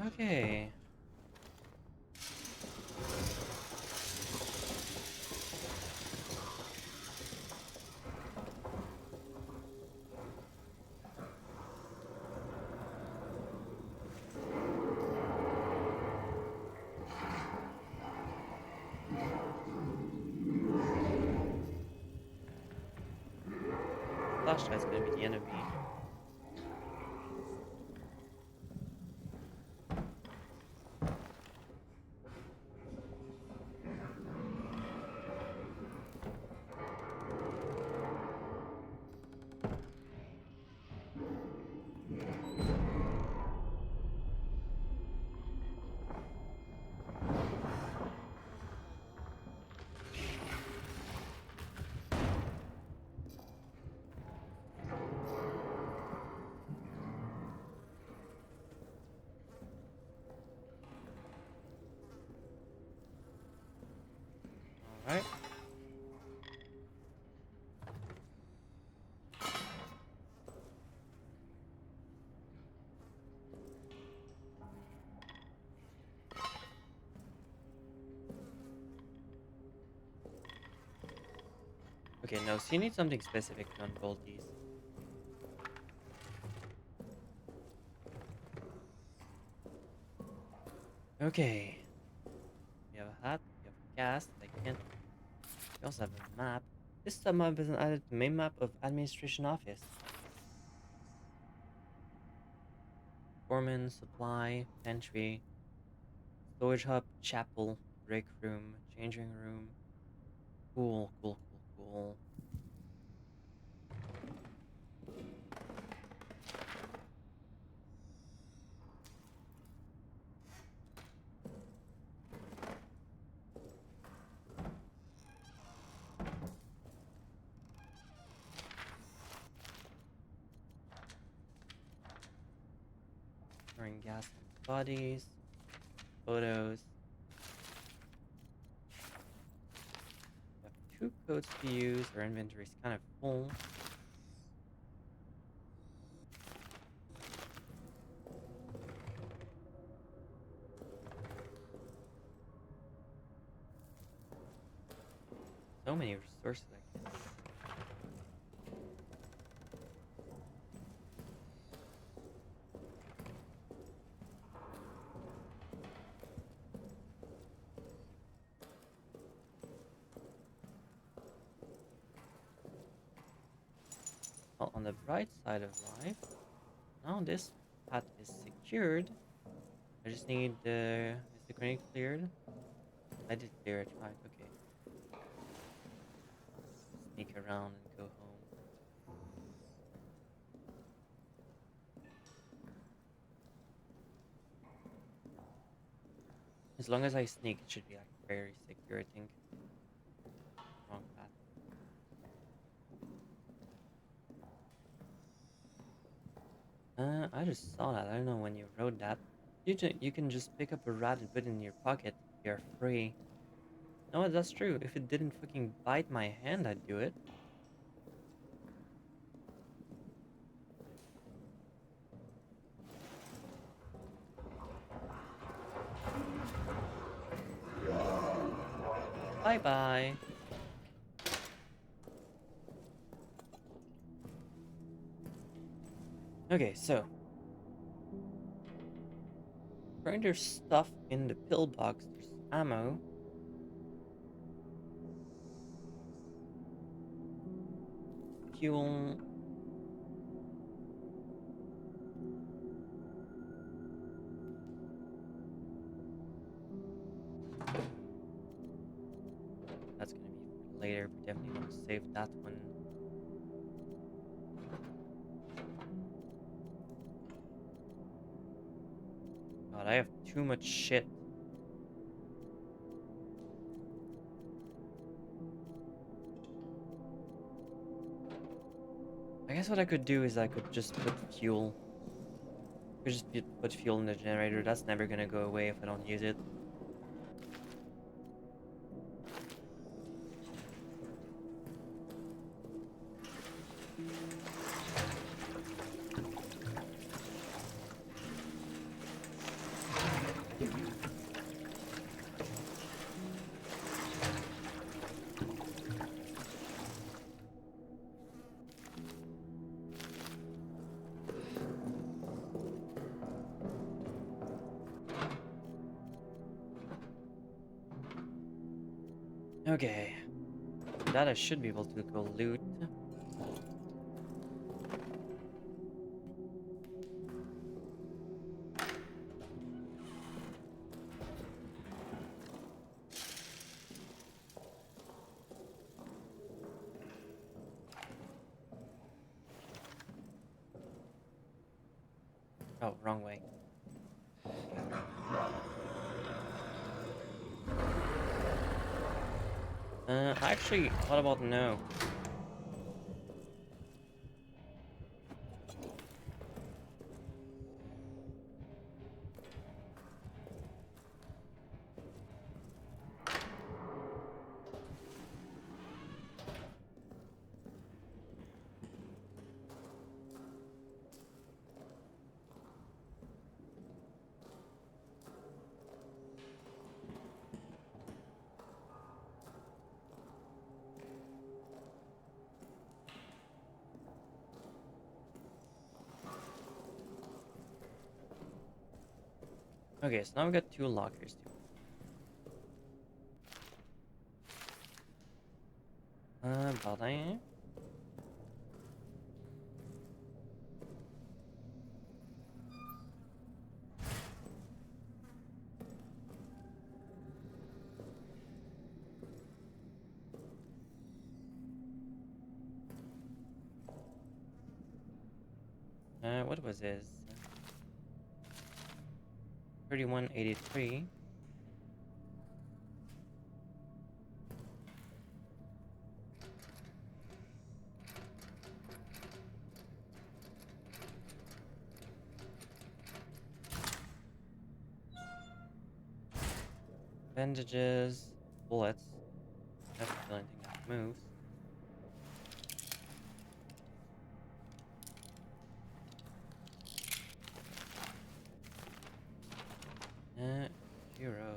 Okay. Flashlight's gonna be the enemy. Alright. Okay, no, so you need something specific to unbolt these. Okay. We have a hat, we have a gas, I can't. We also have a map. This submap isn't added to the main map of Administration Office. Foreman, supply, pantry, storage hub, chapel, break room, changing room. Cool, cool, cool, cool. Pouring gas on bodies, photos. We have 2 codes to use. Our inventory's kind of full. So many resources I can. on the bright side of life, now this path is secured. I just need the... Is the grenade cleared? I did clear it, right, okay. Sneak around and go home. As long as I sneak, it should be like very secure, I think. Wrong path. I just saw that. I don't know when you wrote that. You can just pick up a rat and put it in your pocket. You're free. No, that's true. If it didn't fucking bite my hand, I'd do it. Bye-bye. Okay, so. Apparently there's stuff in the pillbox. There's ammo. Fuel. That's gonna be for later. We definitely want to save that one. God, I have too much shit. I guess what I could do is I could just put fuel. Could just put fuel in the generator. That's never gonna go away if I don't use it. Okay. That I should be able to go loot. Oh, wrong way. Actually, what about no? Okay, so now we got 2 lockers. Balding. What was this? 3183. Bandages, bullets. That's the only thing that moves. Hero.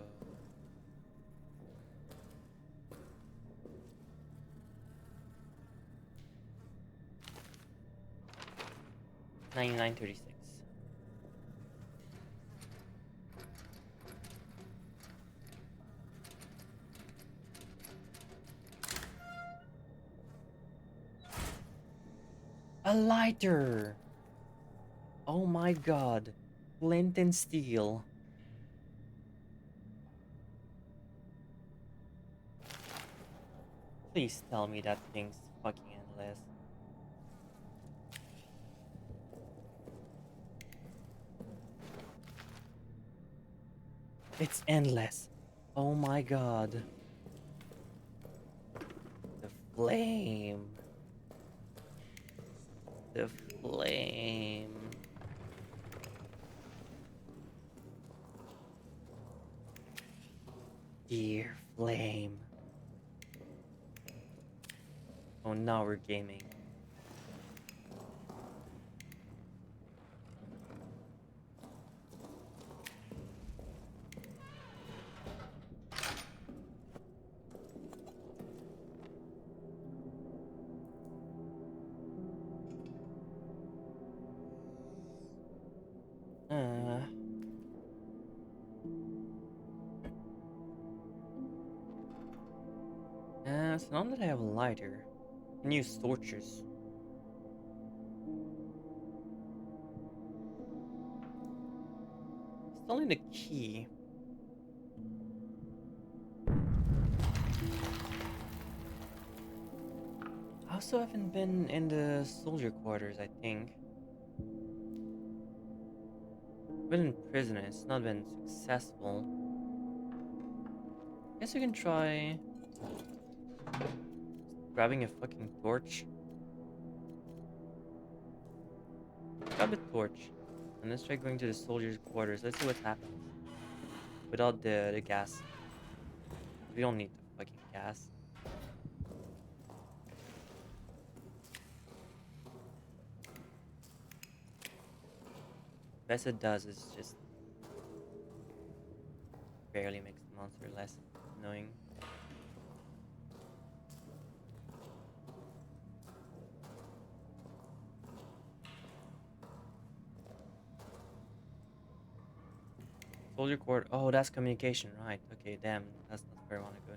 $99.36. A lighter! Oh my god. Flint and steel. Please tell me that thing's fucking endless. It's endless. Oh my god. The flame. The flame. Dear flame. Oh, now we're gaming. Uh, so now that I have a lighter, I can use torches. Still need a key. I also haven't been in the soldier quarters, I think. Been in prison, it's not been successful. Guess we can try grabbing a fucking torch. Grab a torch. And let's try going to the soldiers' quarters. Let's see what happens. Without the gas. We don't need the fucking gas. Best it does is just barely makes the monster less annoying. Soldier court. Oh, that's communication, right? Okay, damn, that's not where I want to go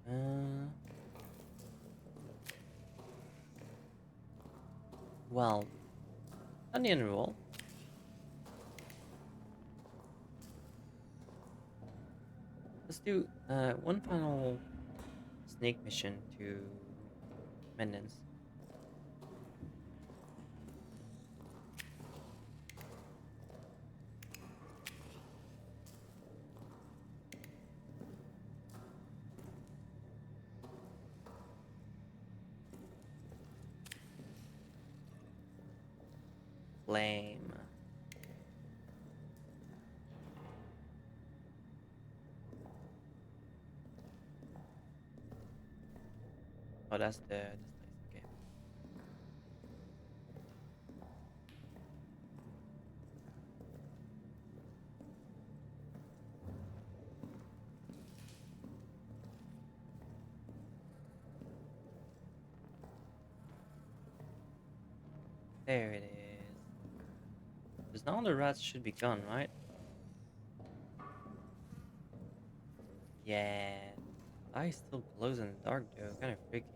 now. Well, on the end roll. Let's do one final snake mission to Mendens. Flame. Oh, that's the this place. Okay. There it is. Because now the rats should be gone, right? Yeah. Eye still glows in the dark though, kind of freaky.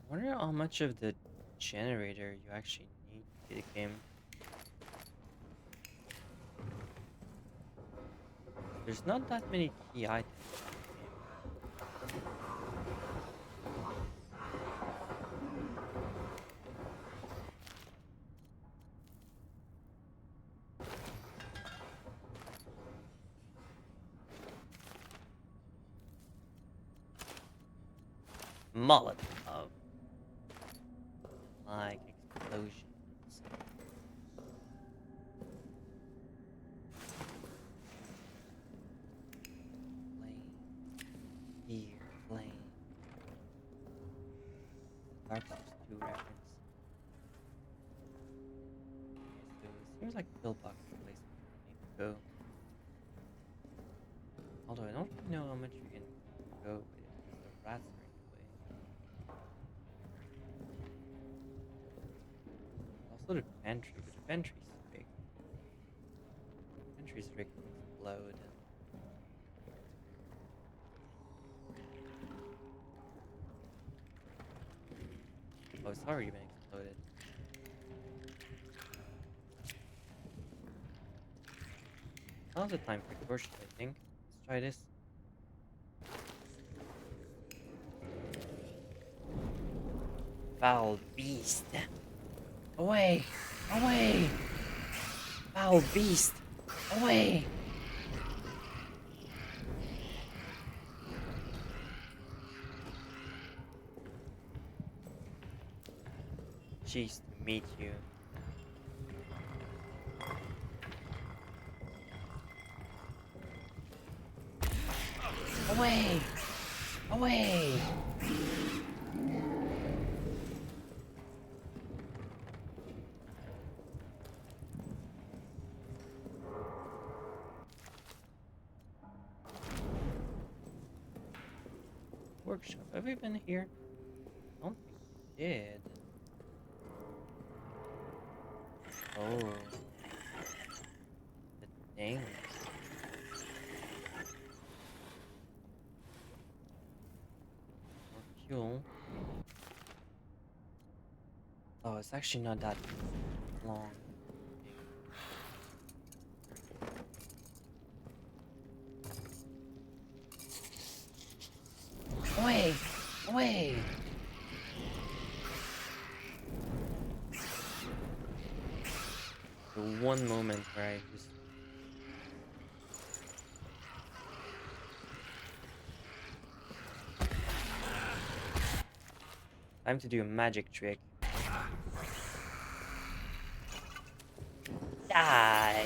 I wonder how much of the generator you actually need to the game. There's not that many key items in the game. Molotov. Like explosions. Flame. Here, flame. Dark Souls 2 reference. Seems like pillbox is the place we need to go. Although I don't really know how much we can go with it because the rats are in the way. Also the pantry, but the pantry's rigged. Pantry's rigged to explode. Oh, it's already been exploded. Now's the time for torches, I think. Let's try this. Foul beast! Away! Away! Foul beast! Away! Jeez, to meet you. Away! Away! Workshop. Have we been here? I don't think we did. Oh. The things. More fuel. Oh, it's actually not that long. Away! Away! The one moment where I just... Time to do a magic trick. Die!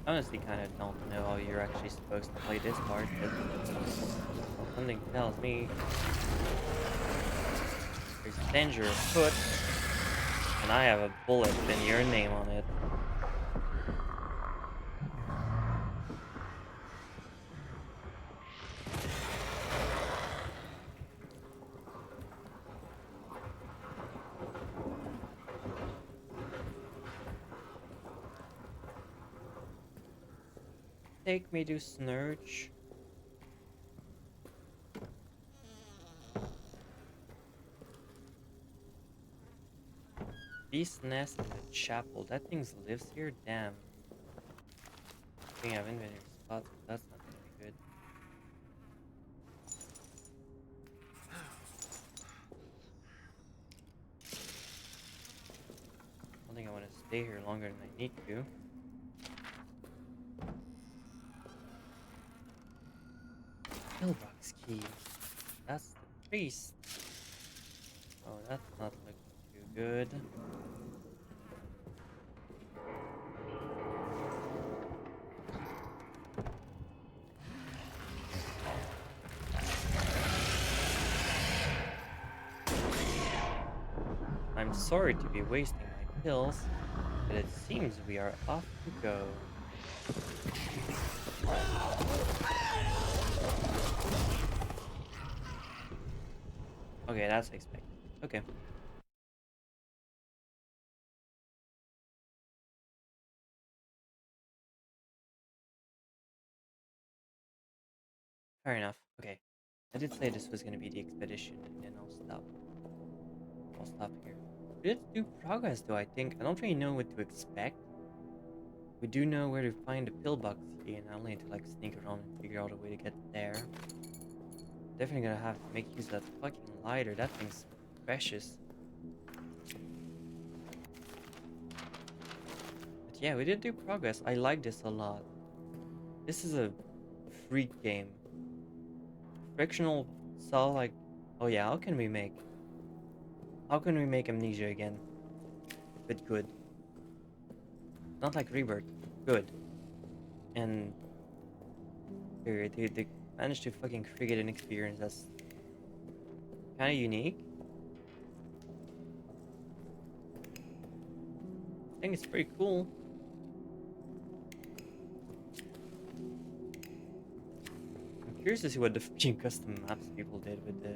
Honestly, kind of don't know how you're actually supposed to play this part, but something tells me there's danger afoot, and I have a bullet with your name on it. Take me to Snurch. Beast nest in the chapel. That thing lives here? Damn. I think I have inventory spots, but that's not gonna be good. I don't think I want to stay here longer than I need to. Pillbox key. That's the priest. Oh, that's not looking too good. I'm sorry to be wasting my pills, but it seems we are off to go. Okay, that's expected. Okay. Fair enough. Okay. I did say this was gonna be the expedition, and then I'll stop. I'll stop here. We did do progress though, I think. I don't really know what to expect. We do know where to find the pillbox key, and I only need to like sneak around and figure out a way to get there. Definitely gonna have to make use of that fucking lighter. That thing's precious. But yeah, we did do progress. I like this a lot. This is a freak game. Frictional saw like, oh yeah, how can we make Amnesia again, but good? Not like Rebirth, good. And they managed to fucking create an experience that's kind of unique. I think it's pretty cool. I'm curious to see what the fucking custom maps people did with the